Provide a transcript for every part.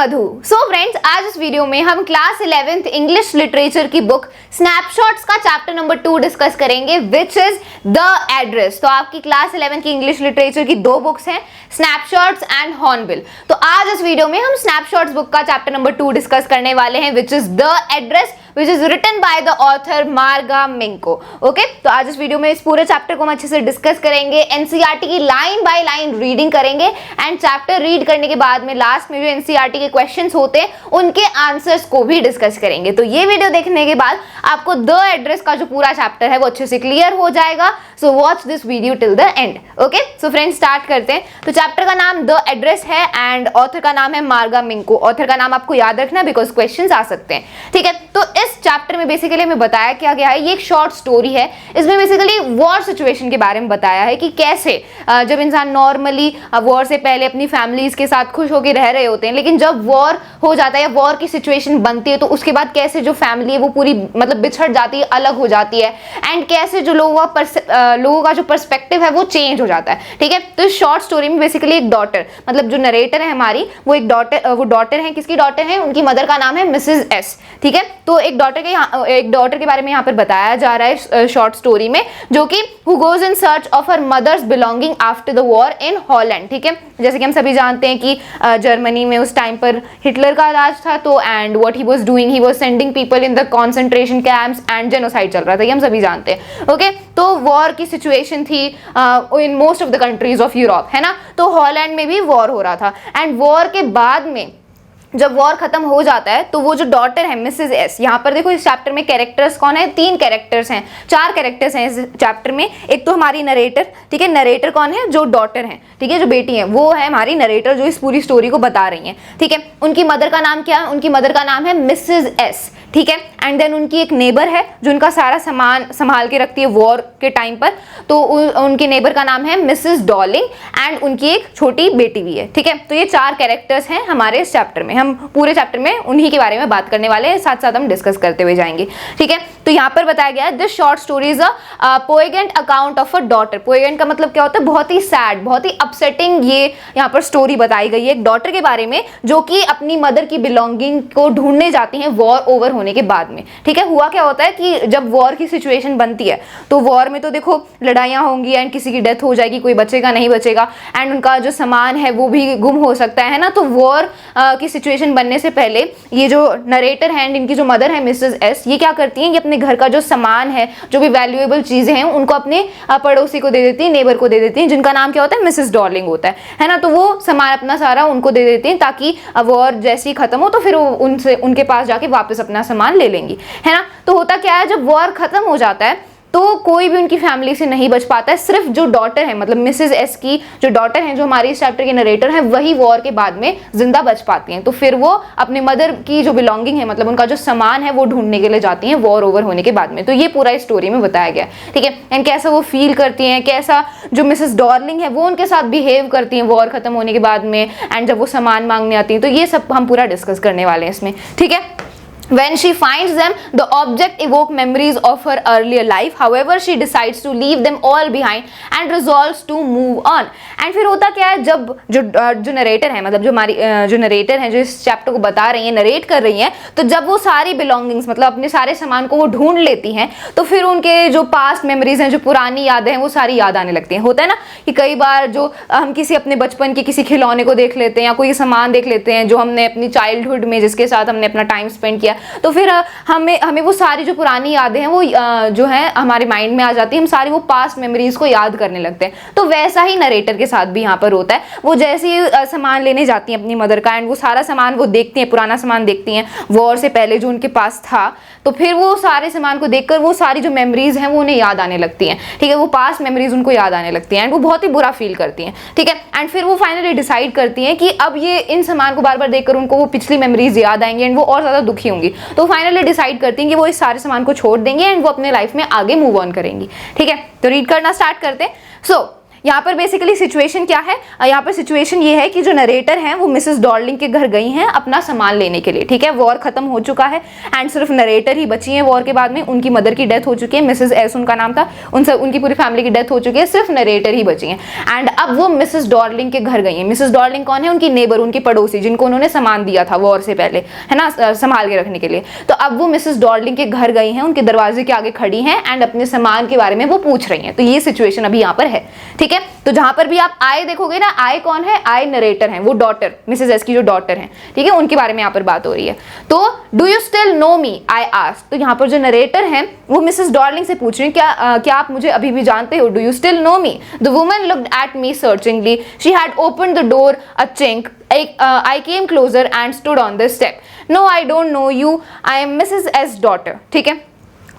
मधु। So friends, आज इस video में हम क्लास 11th इंग्लिश लिटरेचर की बुक स्नैपशॉट्स का चैप्टर नंबर 2 डिस्कस करेंगे, विच इज द एड्रेस। तो आपकी क्लास 11 की इंग्लिश लिटरेचर की दो बुक्स हैं, स्नैपशॉट्स एंड हॉर्नबिल। तो आज इस वीडियो में हम स्नैपशॉट्स बुक का चैप्टर नंबर 2 डिस्कस करने वाले हैं, which is the address, which is written by the author मार्गा मिंको। ओके, तो आज इस वीडियो में इस पूरे चैप्टर को हम अच्छे से डिस्कस करेंगे, एनसीईआरटी की लाइन बाय लाइन रीडिंग करेंगे एंड चैप्टर रीड करने के बाद में लास्ट में जो एनसीईआरटी के क्वेश्चंस होते हैं उनके आंसर्स को भी डिस्कस करेंगे। तो ये वीडियो देखने के बाद आपको द एड्रेस का जो पूरा चैप्टर है वो अच्छे से क्लियर हो जाएगा। So watch this video till the end. Okay, so friends start करते हैं। तो चैप्टर का नाम द एड्रेस है एंड ऑथर का नाम है मार्गा मिंको। ऑथर का नाम आपको याद रखना बिकॉज क्वेश्चंस आ सकते हैं। ठीक है, तो इस चैप्टर में बेसिकली हमें बताया क्या गया है, ये एक शॉर्ट स्टोरी है। इसमें बेसिकली वॉर सिचुएशन के बारे में बताया है कि कैसे जब इंसान नॉर्मली वॉर से पहले अपनी फैमिलीज के साथ खुश होकर रह रहे होते हैं, लेकिन जब वॉर हो जाता है या वॉर की सिचुएशन बनती है तो उसके बाद कैसे जो फैमिली है वो पूरी मतलब बिछड़ जाती है, अलग हो जाती है एंड कैसे जो लोगों का जो पर्सपेक्टिव है वो चेंज हो जाता है। ठीक है, तो इस शॉर्ट स्टोरी में बेसिकली एक डॉटर, मतलब जो नरेटर है हमारी वो एक डॉटर है। किसकी डॉटर है? उनकी मदर का नाम है मिसेस एस। ठीक है, तो एक डॉटर के बारे में यहाँ पर बताया जा रहा है शॉर्ट स्टोरी में, जो कि who goes in search of her mother's belonging after the war in Holland। ठीक है, जैसे कि हम सभी जानते हैं कि जर्मनी में उस टाइम पर हिटलर का राज था, तो and what he was doing, he was sending people in the concentration camps and genocide चल रहा था, ये हम सभी जानते हैं। ओके, तो वॉर की सिचुएशन थी in most of the countries of Europe, है ना। तो हॉलैंड में भी वॉर हो रहा था एंड वॉर के बाद में जब वॉर खत्म हो जाता है तो वो जो डॉटर है मिसेस एस, यहाँ पर देखो इस चैप्टर में कैरेक्टर्स कौन है? 3 कैरेक्टर्स हैं, 4 कैरेक्टर्स हैं इस चैप्टर में। एक तो हमारी नरेटर, ठीक है, नरेटर कौन है? जो डॉटर है, ठीक है, जो बेटी है वो है हमारी नरेटर जो इस पूरी स्टोरी को बता रही है। ठीक है, उनकी मदर का नाम क्या है? उनकी मदर का नाम है मिसेस एस। ठीक है, एंड देन उनकी एक नेबर है जो उनका सारा सामान संभाल के रखती है वॉर के टाइम पर, तो उनके नेबर का नाम है मिसेस डॉलिंग एंड उनकी एक छोटी बेटी भी है। ठीक है, तो ये 4 कैरेक्टर्स हैं हमारे इस चैप्टर में। हम पूरे चैप्टर में उन्हीं के बारे में बात करने वाले हैं, साथ साथ हम डिस्कस करते हुए जाएंगे। ठीक है, तो यहाँ पर बताया गया है this short story is a poignant account of a daughter. Poignant का मतलब क्या होता है? बहुत ही सैड, बहुत ही अपसेटिंग ये यहाँ पर स्टोरी बताई गई है एक डॉटर के बारे में जो कि अपनी मदर की बिलोंगिंग को ढूंढने जाती है वॉर ओवर होने के बाद में। ठीक है, हुआ क्या होता है कि जब वॉर की सिचुएशन बनती है तो वॉर में तो देखो लड़ाइयाँ होंगी एंड किसी की डेथ हो जाएगी, कोई बचेगा नहीं बचेगा एंड उनका जो सामान है वो भी गुम हो सकता है ना। तो वॉर की सिचुएशन बनने से पहले ये जो नरेटर है एंड इनकी जो मदर है मिसेस एस, ये क्या करती हैं? ये अपने घर का जो सामान है, जो भी वैल्यूएबल चीजें हैं, उनको अपने पड़ोसी को दे देती हैं, नेबर को दे देती हैं, जिनका नाम क्या होता है? मिसेस डॉर्लिंग होता है ना। तो वो सामान अपना सारा उनको दे देती हैं ताकि वॉर जैसे ही खत्म हो तो फिर उनसे उनके पास जाके वापस अपना सामान ले लेंगी, है ना। तो होता क्या है, जब वॉर खत्म हो जाता है तो कोई भी उनकी फैमिली से नहीं बच पाता है, सिर्फ जो डॉटर है, मतलब मिसेस एस की जो डॉटर है, जो हमारी इस चैप्टर के नरेटर है, वही वॉर के बाद में जिंदा बच पाती हैं। तो फिर वो अपने मदर की जो बिलोंगिंग है, मतलब उनका जो सामान है, वो ढूंढने के लिए जाती हैं वॉर ओवर होने के बाद में। तो ये पूरा इस स्टोरी में बताया गया। ठीक है, एंड कैसा वो फील करती हैं, कैसा जो मिसेस डॉर्लिंग है वो उनके साथ बिहेव करती हैं वॉर खत्म होने के बाद में एंड जब वो सामान मांगने आती हैं, तो ये सब हम पूरा डिस्कस करने वाले हैं इसमें। ठीक है, when she finds them, the object evoke memories of her earlier life. However, she decides to leave them all behind and resolves to move on. And फिर होता क्या है, जब जो नरेटर है, मतलब जो हमारी जो नरेटर है जो इस चैप्टर को बता रही है, नरेट कर रही हैं, तो जब वो सारी बिलोंगिंग्स, मतलब अपने सारे सामान को वो ढूंढ लेती हैं, तो फिर उनके जो पास्ट मेमोरीज हैं, जो पुरानी यादें हैं, वो सारी याद आने लगती हैं। होता है ना कि कई बार जो हम किसी अपने बचपन के किसी खिलौने को देख लेते हैं या कोई सामान देख लेते हैं जो हमने अपनी चाइल्डहुड में जिसके साथ हमने अपना टाइम स्पेंड किया, तो फिर हमें वो सारी जो पुरानी यादें हैं वो जो है हमारे माइंड में आ जाती है, हम सारी वो पास्ट मेमोरीज को याद करने लगते हैं। तो वैसा ही नरेटर के साथ भी यहाँ पर होता है। वो जैसे ही सामान लेने जाती हैं अपनी मदर का एंड वो सारा सामान वो देखती हैं, पुराना सामान देखती हैं वॉर से पहले जो उनके पास था, तो फिर वो सारे सामान को देखकर वो सारी जो मेमोरीज हैं वो उन्हें याद आने लगती हैं। ठीक है, वो पास्ट मेमोरीज उनको याद आने लगती हैं एंड वो बहुत ही बुरा फील करती हैं। ठीक है, एंड फिर वो फाइनली डिसाइड करती हैं कि अब ये इन सामान को बार बार देखकर उनको वो पिछली मेमोरीज याद आएंगी एंड वो और ज्यादा दुखी होंगी। तो फाइनली डिसाइड करती हैं कि वो इस सारे सामान को छोड़ देंगे एंड वो अपने लाइफ में आगे मूव ऑन करेंगी। ठीक है, तो रीड करना स्टार्ट करते हैं। सो यहाँ पर बेसिकली सिचुएशन क्या है, यहाँ पर सिचुएशन ये है कि जो नरेटर हैं वो मिसेस डॉर्लिंग के घर गई हैं अपना सामान लेने के लिए, ठीक है। वॉर खत्म हो चुका है एंड सिर्फ नरेटर ही बची हैं वॉर के बाद में। उनकी मदर की डेथ हो चुकी है, मिसेस एस उनका नाम था, उनकी पूरी फैमिली की डेथ हो चुकी है, सिर्फ नरेटर ही बची हैं। एंड अब वो मिसेस डॉर्लिंग के घर गई हैं। मिसेस डॉर्लिंग कौन है? उनकी नेबर, उनकी पड़ोसी, जिनको उन्होंने सामान दिया था वॉर से पहले, है ना, संभाल के रखने के लिए। तो अब वो मिसेस डॉर्लिंग के घर गई हैं, उनके दरवाजे के आगे खड़ी हैं एंड अपने सामान के बारे में वो पूछ रही हैं। तो ये सिचुएशन अभी यहाँ पर है, ठीक है। तो जहां पर भी आप आई देखोगे ना, आई कौन है? आई नरेटर है, वो डॉटर, मिसेस एस की जो डॉटर है, ठीक है, उनके बारे में यहाँ पर बात हो रही है। तो do you still know me? I asked. तो यहाँ पर जो नरेटर हैं वो मिसेस डॉर्लिंग से पूछ रही हैं क्या आप मुझे अभी भी जानते हो? Do you still know me? The woman looked at me searchingly, she had opened the door a chink, I came closer and stood on the step. No, I don't know you. I am Mrs. S daughter. ठीक है।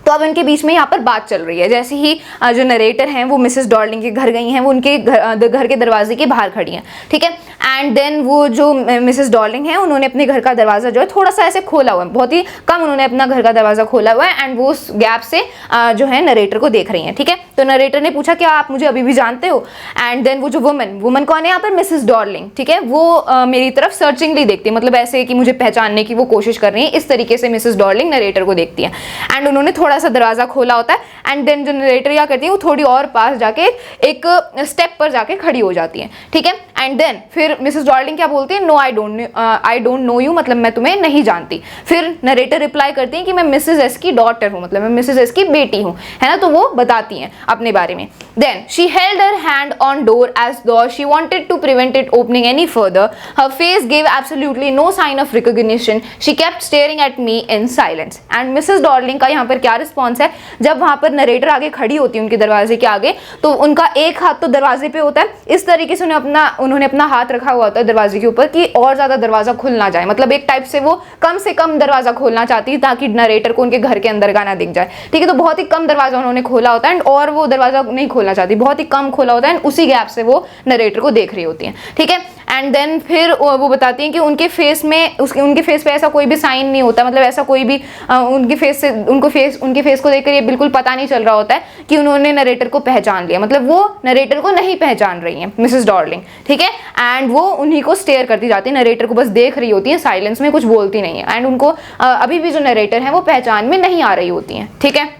तो अब उनके बीच में यहाँ पर बात चल रही है। जैसे ही जो नरेटर हैं वो मिसेस डॉर्लिंग के घर गई हैं, वो उनके घर के दरवाजे के बाहर खड़ी हैं, ठीक है। एंड देन वो जो मिसेस डॉर्लिंग हैं उन्होंने अपने घर का दरवाज़ा जो है थोड़ा सा ऐसे खोला हुआ है, बहुत ही कम उन्होंने अपना घर का दरवाज़ा खोला हुआ है एंड वो उस गैप से जो है नरेटर को देख रही हैं, ठीक है। तो नरेटर ने पूछा क्या आप मुझे अभी भी जानते हो? एंड देन वो जो वुमन कौन है यहाँ पर? मिसेस डॉर्लिंग, ठीक है। वो मेरी तरफ सर्चिंगली देखती है, मतलब ऐसे कि मुझे पहचानने की वो कोशिश कर रही है, इस तरीके से मिसेस डॉर्लिंग नरेटर को देखती है। एंड उन्होंने थोड़ा सा दरवाजा खोला होता है एंड देन जो नरेटर क्या करती है वो थोड़ी और पास जाके एक स्टेप पर जाके खड़ी हो जाती है, ठीक है। एंड देन फिर मिसेस डॉर्लिंग क्या बोलती है? No, I don't know you, मतलब मैं तुम्हें नहीं जानती। फिर नरेटर रिप्लाई करती है कि मैं मिसेस एस की डॉटर हूँ, मतलब मैं मिसेस एस की बेटी हूँ, है ना। तो वो बताती हैं अपने बारे में। Then she held her hand on door as though she wanted to prevent it opening any further. Her face give absolutely no sign of recognition. She kept staring at me in silence. And Mrs Dorling का यहाँ पर क्या response है? जब वहां पर narrator आगे खड़ी होती है उनके दरवाजे के आगे, तो उनका एक हाथ तो दरवाजे पे होता है, इस तरीके से उन्होंने अपना हाथ रखा हुआ होता है दरवाजे के ऊपर कि और ज्यादा दरवाजा खुल ना जाए, मतलब एक टाइप से वो कम से कम दरवाजा खोलना चाहती है ताकि नरेटर को उनके घर के अंदर का ना दिख जाए, ठीक है। तो बहुत ही कम दरवाजा उन्होंने खोला होता है और वो दरवाजा नहीं खोलना चाहती, बहुत ही कम खोला होता है, उसी गैप से वो नरेटर को देख रही होती है, ठीक है। एंड देन फिर वो बताती हैं कि उनके फेस पे ऐसा कोई भी साइन नहीं होता, मतलब ऐसा कोई भी उनके फेस को देखकर ये बिल्कुल पता नहीं चल रहा होता है कि उन्होंने नरेटर को पहचान लिया, मतलब वो नरेटर को नहीं पहचान रही हैं मिसेस डॉर्लिंग, ठीक है। एंड वो उन्हीं को स्टेयर करती जाती है, नरेटर को बस देख रही होती है साइलेंस में, कुछ बोलती नहीं है। एंड उनको अभी भी जो नरेटर है वो पहचान में नहीं आ रही होती हैं, ठीक है।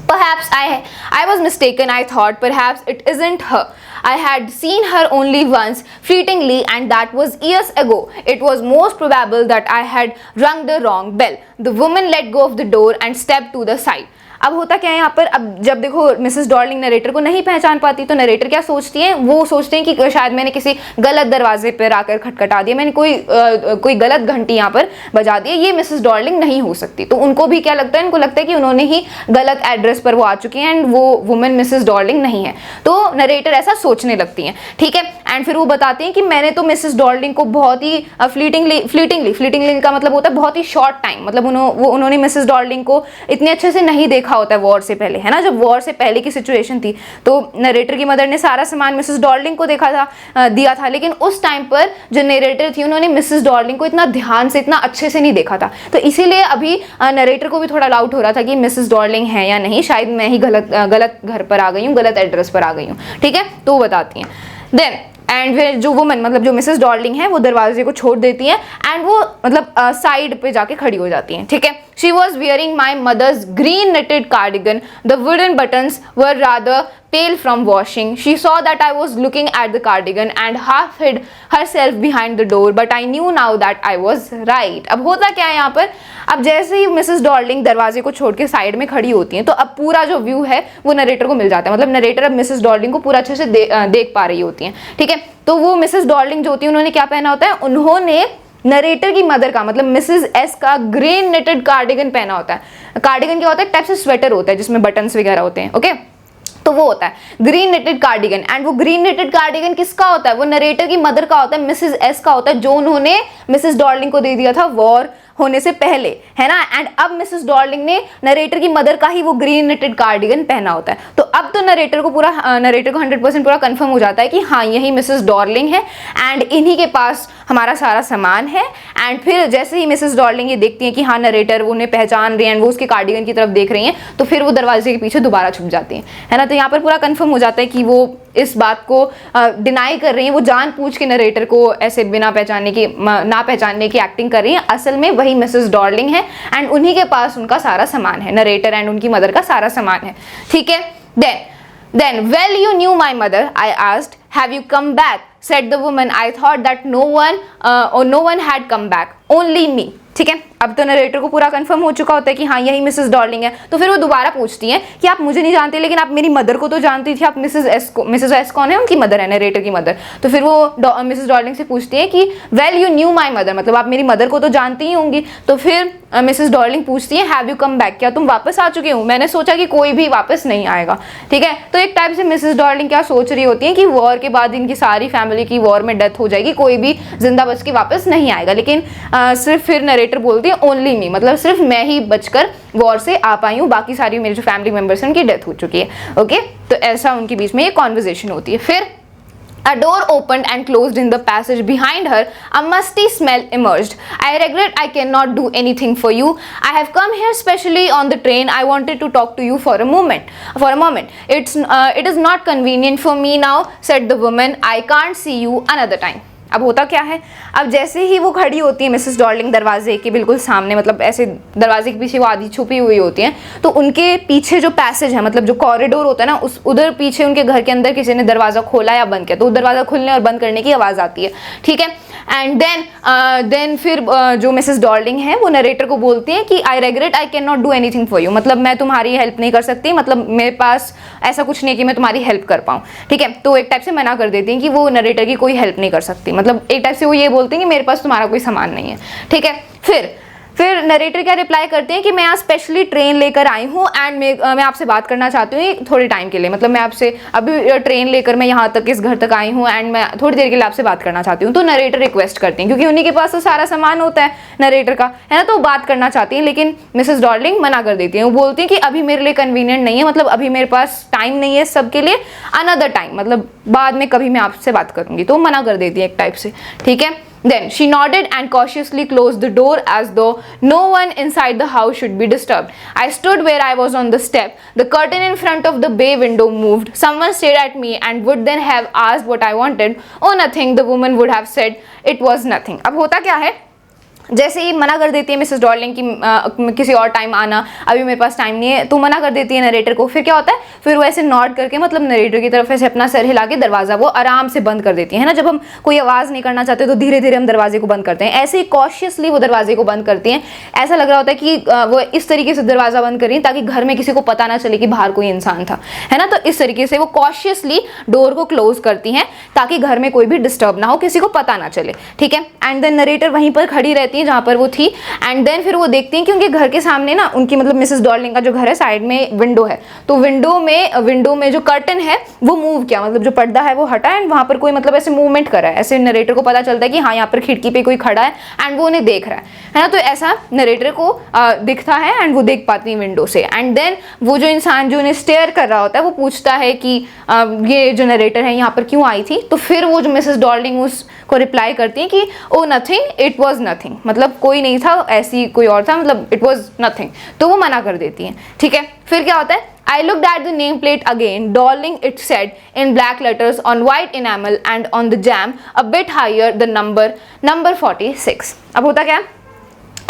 Perhaps I was mistaken. I thought perhaps it isn't her. I had seen her only once, fleetingly, and that was years ago. It was most probable that I had rung the wrong bell. The woman let go of the door and stepped to the side. अब होता क्या है यहाँ पर? अब जब देखो Mrs Darling narrator को नहीं पहचान पाती तो नरेटर क्या सोचती हैं? वो सोचते हैं कि शायद मैंने किसी गलत दरवाजे पर आकर खटखटा दिया, मैंने कोई गलत घंटी यहाँ पर बजा दी है, ये मिसेस डॉर्लिंग नहीं हो सकती। तो उनको भी क्या लगता है? इनको लगता है कि उन्होंने ही गलत एड्रेस पर वो आ चुकी हैं एंड वो वुमेन मिसेस डॉर्लिंग नहीं है। तो नरेटर ऐसा सोचने लगती हैं, ठीक है। एंड फिर वो बताती हैं कि मैंने तो मिसेस डॉर्लिंग को बहुत ही फ्लीटिंगली का मतलब होता है बहुत ही शॉर्ट टाइम, मतलब उन्होंने मिसेस डॉर्लिंग को इतने अच्छे से नहीं देखा होता है वॉर से पहले, है ना। जब वॉर से पहले की सिचुएशन थी तो नरेटर की मदर ने सारा सामान मिसेस डॉर्लिंग को दिया था, लेकिन उस टाइम पर जो नरेटर थी उन्होंने मिसेस डॉर्लिंग को इतना ध्यान से, इतना अच्छे से नहीं देखा था। तो इसीलिए अभी नरेटर को भी थोड़ा डाउट हो रहा था कि मिसेस डॉर्लिंग है या नहीं, शायद मैं ही गलत घर पर आ गई हूँ, गलत एड्रेस पर आ गई हूँ, ठीक है। तो वो बताती हैं। देन एंड फिर जो वुमन मतलब जो मिसेस डॉर्लिंग है वो दरवाजे को छोड़ देती हैं एंड वो मतलब साइड पे जाके खड़ी हो जाती हैं, ठीक है। She was wearing my mother's green knitted cardigan, the wooden buttons were rather pale from washing. She saw that I was looking at the cardigan and half hid herself behind the door, but I knew now that I was right. अब होता क्या है यहाँ पर? अब जैसे ही Mrs Darling दरवाजे को छोड़ के साइड में खड़ी होती हैं तो अब पूरा जो व्यू है वो नरेटर को मिल जाता है, मतलब नरेटर अब मिसेस डॉर्लिंग को पूरा अच्छे से देख पा रही होती हैं, ठीक है। तो वो मिसेस डॉर्लिंग जो होती है उन्होंने क्या पहना होता है? उन्होंने नरेटर की मदर का मतलब मिसेस एस का ग्रीन नेटेड कार्डिगन पहना होता है। कार्डिगन क्या होता है? टाइप से स्वेटर होता है जिसमें बटन्स वगैरह होते हैं, ओके। तो वो होता है ग्रीन नेटेड कार्डिगन एंड वो ग्रीन नेटेड कार्डिगन किसका होता है? वो नरेटर की मदर का होता है, मिसेस एस का होता है, जो उन्होंने मिसेस डॉर्लिंग को दे दिया था वॉर होने से पहले, है ना। एंड अब मिसेस डॉर्लिंग ने नरेटर की मदर का ही वो ग्रीन नेटेड कार्डिगन पहना होता है। तो अब तो नरेटर को 100% पूरा कंफर्म हो जाता है कि हाँ यही मिसेस डॉर्लिंग है एंड इन्हीं के पास हमारा सारा सामान है। एंड फिर जैसे ही मिसेस डॉर्लिंग ये देखती हैं कि हाँ नरेटर वो उन्हें पहचान रही है एंड वो उसके कार्डिगन की तरफ देख रही हैं, तो फिर वो दरवाजे के पीछे दोबारा छुप जाती हैं, है ना। तो यहाँ पर पूरा कंफर्म हो जाता है कि वो इस बात को डिनाई कर रही हैं, वो जानबूझ के नरेटर को ऐसे बिना ना पहचानने की एक्टिंग कर रही हैं। असल में वही मिसेस डॉर्लिंग है एंड उन्हीं के पास उनका सारा सामान है, नरेटर एंड उनकी मदर का सारा सामान है, ठीक है। Then, well, you knew my mother, I asked. Have you come back? Said the woman. I thought that no one had come back. Only me. ठीक है, अब तो नरेटर को पूरा कंफर्म हो चुका होता है कि हाँ यही मिसेस डॉर्लिंग है। तो फिर वो दोबारा पूछती हैं कि आप मुझे नहीं जानते लेकिन आप मेरी मदर को तो जानती थी, आप मिसेस एस कौन है, उनकी मदर है, नरेटर की मदर। तो फिर वो मिसेस डॉर्लिंग से पूछती है कि well you knew my mother, मतलब आप मेरी मदर को तो जानती ही होंगी। तो फिर मिसेस डॉर्लिंग पूछती है हैव यू कम बैक, क्या तुम वापस आ चुके हो? मैंने सोचा कि कोई भी वापस नहीं आएगा, ठीक है। तो एक टाइप से मिसेस डॉर्लिंग क्या सोच रही होती है कि वॉर के बाद इनकी सारी फैमिली की वॉर में डेथ हो जाएगी, कोई भी जिंदा बच के वापस नहीं आएगा। लेकिन सिर्फ फिर नरेटर बोलती है ओनली मी, मतलब सिर्फ मैं ही बचकर वॉर से आ पाई हूँ, बाकी सारी मेरी जो फैमिली मेंबर्स हैं उनकी डेथ हो चुकी है। ओके, तो ऐसा उनके बीच में ये कॉन्वर्जेशन होती है। फिर a door opened and closed in the passage behind her. A musty smell emerged. I regret I cannot do anything for you. I have come here specially on the train. I wanted to talk to you for a moment. It is not convenient for me now, said the woman. I can't see you another time. अब होता क्या है, अब जैसे ही वो खड़ी होती है मिसेस डॉर्लिंग दरवाजे के बिल्कुल सामने, मतलब ऐसे दरवाजे के पीछे वो आधी छुपी हुई होती हैं, तो उनके पीछे जो पैसेज है, मतलब जो कॉरिडोर होता है ना, उस उधर पीछे उनके घर के अंदर किसी ने दरवाज़ा खोला या बंद किया, तो दरवाज़ा खुलने और बंद करने की आवाज़ आती है, ठीक है। एंड देन फिर जो मिसेस डॉर्लिंग है वो नरेटर को बोलती हैं कि I regret I cannot do anything for you, मतलब मैं तुम्हारी हेल्प नहीं कर सकती, मतलब मेरे पास ऐसा कुछ नहीं कि मैं तुम्हारी हेल्प कर पाऊँ, ठीक है। तो एक टाइप से मना कर देती हैं कि वो नरेटर की कोई हेल्प नहीं कर सकती, मतलब एक टाइप से वो ये बोलते हैं कि मेरे पास तुम्हारा कोई सामान नहीं है, ठीक है। फिर नरेटर क्या रिप्लाई करते हैं कि मैं यहाँ स्पेशली ट्रेन लेकर आई हूँ एंड मैं आपसे बात करना चाहती हूँ थोड़े टाइम के लिए, मतलब मैं आपसे अभी ट्रेन लेकर मैं यहाँ तक इस घर तक आई हूँ एंड मैं थोड़ी देर के लिए आपसे बात करना चाहती हूँ। तो नरेटर रिक्वेस्ट करती हैं क्योंकि उन्हीं के पास तो सारा सामान होता है नरेटर का, है ना, तो बात करना चाहती हैं, लेकिन मिसेस डॉर्लिंग मना कर देती हैं। वो बोलती हैं कि अभी मेरे लिए कन्वीनियंट नहीं है, मतलब अभी मेरे पास टाइम नहीं है सबके लिए, अनदर टाइम, मतलब बाद में कभी मैं आपसे बात करूँगी। तो मना कर देती है एक टाइप से, ठीक है। Then she nodded and cautiously closed the door as though no one inside the house should be disturbed. I stood where I was on the step. The curtain in front of the bay window moved. Someone stared at me and would then have asked what I wanted. Oh, nothing, the woman would have said. It was nothing. अब होता क्या है, जैसे ही मना कर देती है Mrs Darling की किसी और टाइम आना, अभी मेरे पास टाइम नहीं है, तो मना कर देती है नरेटर को। फिर क्या होता है, फिर वो ऐसे नॉड करके, मतलब नरेटर की तरफ ऐसे अपना सर हिला के दरवाज़ा वो आराम से बंद कर देती है ना। जब हम कोई आवाज़ नहीं करना चाहते तो धीरे धीरे हम दरवाजे को बंद करते हैं, ऐसे ही कॉशियसली वो दरवाजे को बंद करती हैं। ऐसा लग रहा होता है कि वो इस तरीके से दरवाज़ा बंद कर रही है ताकि घर में किसी को पता ना चले कि बाहर कोई इंसान था, है ना। तो इस तरीके से वो कॉशियसली डोर को क्लोज करती हैं ताकि घर में कोई भी डिस्टर्ब ना हो, किसी को पता ना चले, ठीक है। एंड देन नरेटर वहीं पर खड़ी रहती है जहाँ पर वो थी। एंड देन फिर वो देखती हैं कि उनके घर के सामने ना, उनकी मतलब मिसेस डॉर्लिंग का जो घर है साइड में विंडो है, तो विंडो में जो कर्टन है वो मूव किया, मतलब जो पर्दा है वो हटा एंड वहां पर कोई मतलब ऐसे मूवमेंट कर रहा है। ऐसे नरेटर को पता चलता है कि हाँ यहाँ पर खिड़की पे कोई खड़ा है एंड वो उन्हें देख रहा है ना। तो ऐसा नरेटर को दिखता है एंड वो देख पाती है विंडो से। एंड देन वो जो इंसान जो उन्हें स्टेयर कर रहा होता है वो पूछता है कि ये जो नरेटर है यहाँ पर क्यों आई थी। तो फिर वो जो मिसेस डॉर्लिंग उसको रिप्लाई करती है कि ओ नथिंग, इट वॉज नथिंग, मतलब कोई नहीं था, ऐसी कोई और था, मतलब इट वॉज नथिंग। तो वो मना कर देती हैं, ठीक है। फिर क्या होता है, I looked at the nameplate again. Darling, it said in black letters on white enamel and on the jamb a bit higher the number 46. अब होता क्या है,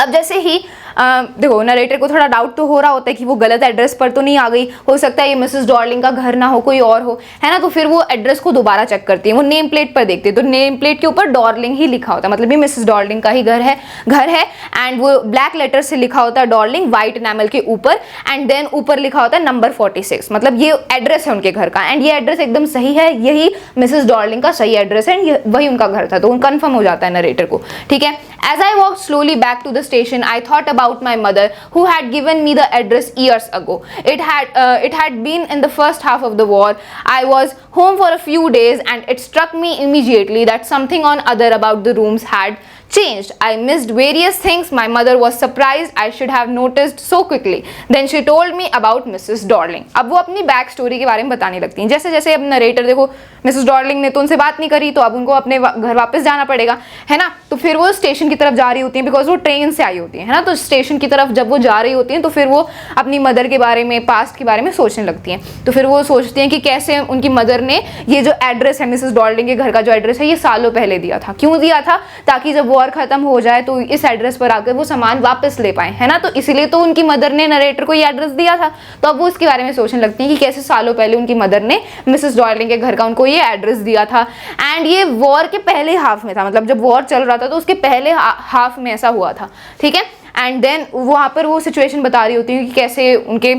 अब जैसे ही देखो नरेटर को थोड़ा डाउट तो हो रहा होता है कि वो गलत एड्रेस पर तो नहीं आ गई, हो सकता है ये मिसेस डॉर्लिंग का घर ना हो, कोई और हो, है ना। तो फिर वो एड्रेस को दोबारा चेक करती है, वो नेम प्लेट पर देखती है, तो नेम प्लेट के ऊपर डॉर्लिंग ही लिखा होता है, मतलब ये मिसेस डॉर्लिंग का ही घर है एंड वो ब्लैक लेटर से लिखा होता है डॉर्लिंग व्हाइट एनामल के ऊपर। एंड देन ऊपर लिखा होता है नंबर 46, मतलब ये एड्रेस है उनके घर का एंड ये एड्रेस एकदम सही है, यही मिसेस डॉर्लिंग का सही एड्रेस है एंड वही उनका घर था। तो कन्फर्म हो जाता है नरेटर को, ठीक है। As I walked slowly back to the station, I thought about my mother who had given me the address years ago. It had been in the first half of the war. I was home for a few days and it struck me immediately that something on other about the rooms had changed. I missed various things. My mother was surprised I should have noticed so quickly. Then she told me about Mrs. Darling. अब वो अपनी back story के बारे में बताने लगती हैं. जैसे जैसे अब नरेटर देखो मिसेस डॉर्लिंग ने तो उनसे बात नहीं करी, तो अब उनको अपने घर वापस जाना पड़ेगा, है ना. तो फिर वो स्टेशन की तरफ जा रही होती हैं, बिकॉज वो ट्रेन से आई होती है ना. तो स्टेशन की तरफ जब वो जा रही होती हैं तो फिर वो अपनी मदर के बारे में, पास्ट के बारे में सोचने लगती हैं. तो फिर वो सोचती हैं कि कैसे उनकी मदर ने ये जो एड्रेस है मिसेस डॉर्लिंग के घर का जो एड्रेस है ये सालों पहले दिया था. क्यों दिया था? ताकि जब वॉर खत्म हो जाए तो इस एड्रेस पर आकर वो सामान वापस ले पाए, है ना. तो इसीलिए तो उनकी मदर ने नरेटर को ये एड्रेस दिया था. तो अब वो इसके बारे में सोचने लगती हैं कि कैसे सालों पहले उनकी मदर ने मिसेस डॉर्लिंग के घर का उनको ये एड्रेस दिया था. एंड ये वॉर के पहले हाफ में था, मतलब जब वॉर चल रहा था तो उसके पहले हाफ में ऐसा हुआ था, ठीक है. एंड देन वहाँ पर वो सिचुएशन बता रही होती है कि कैसे उनके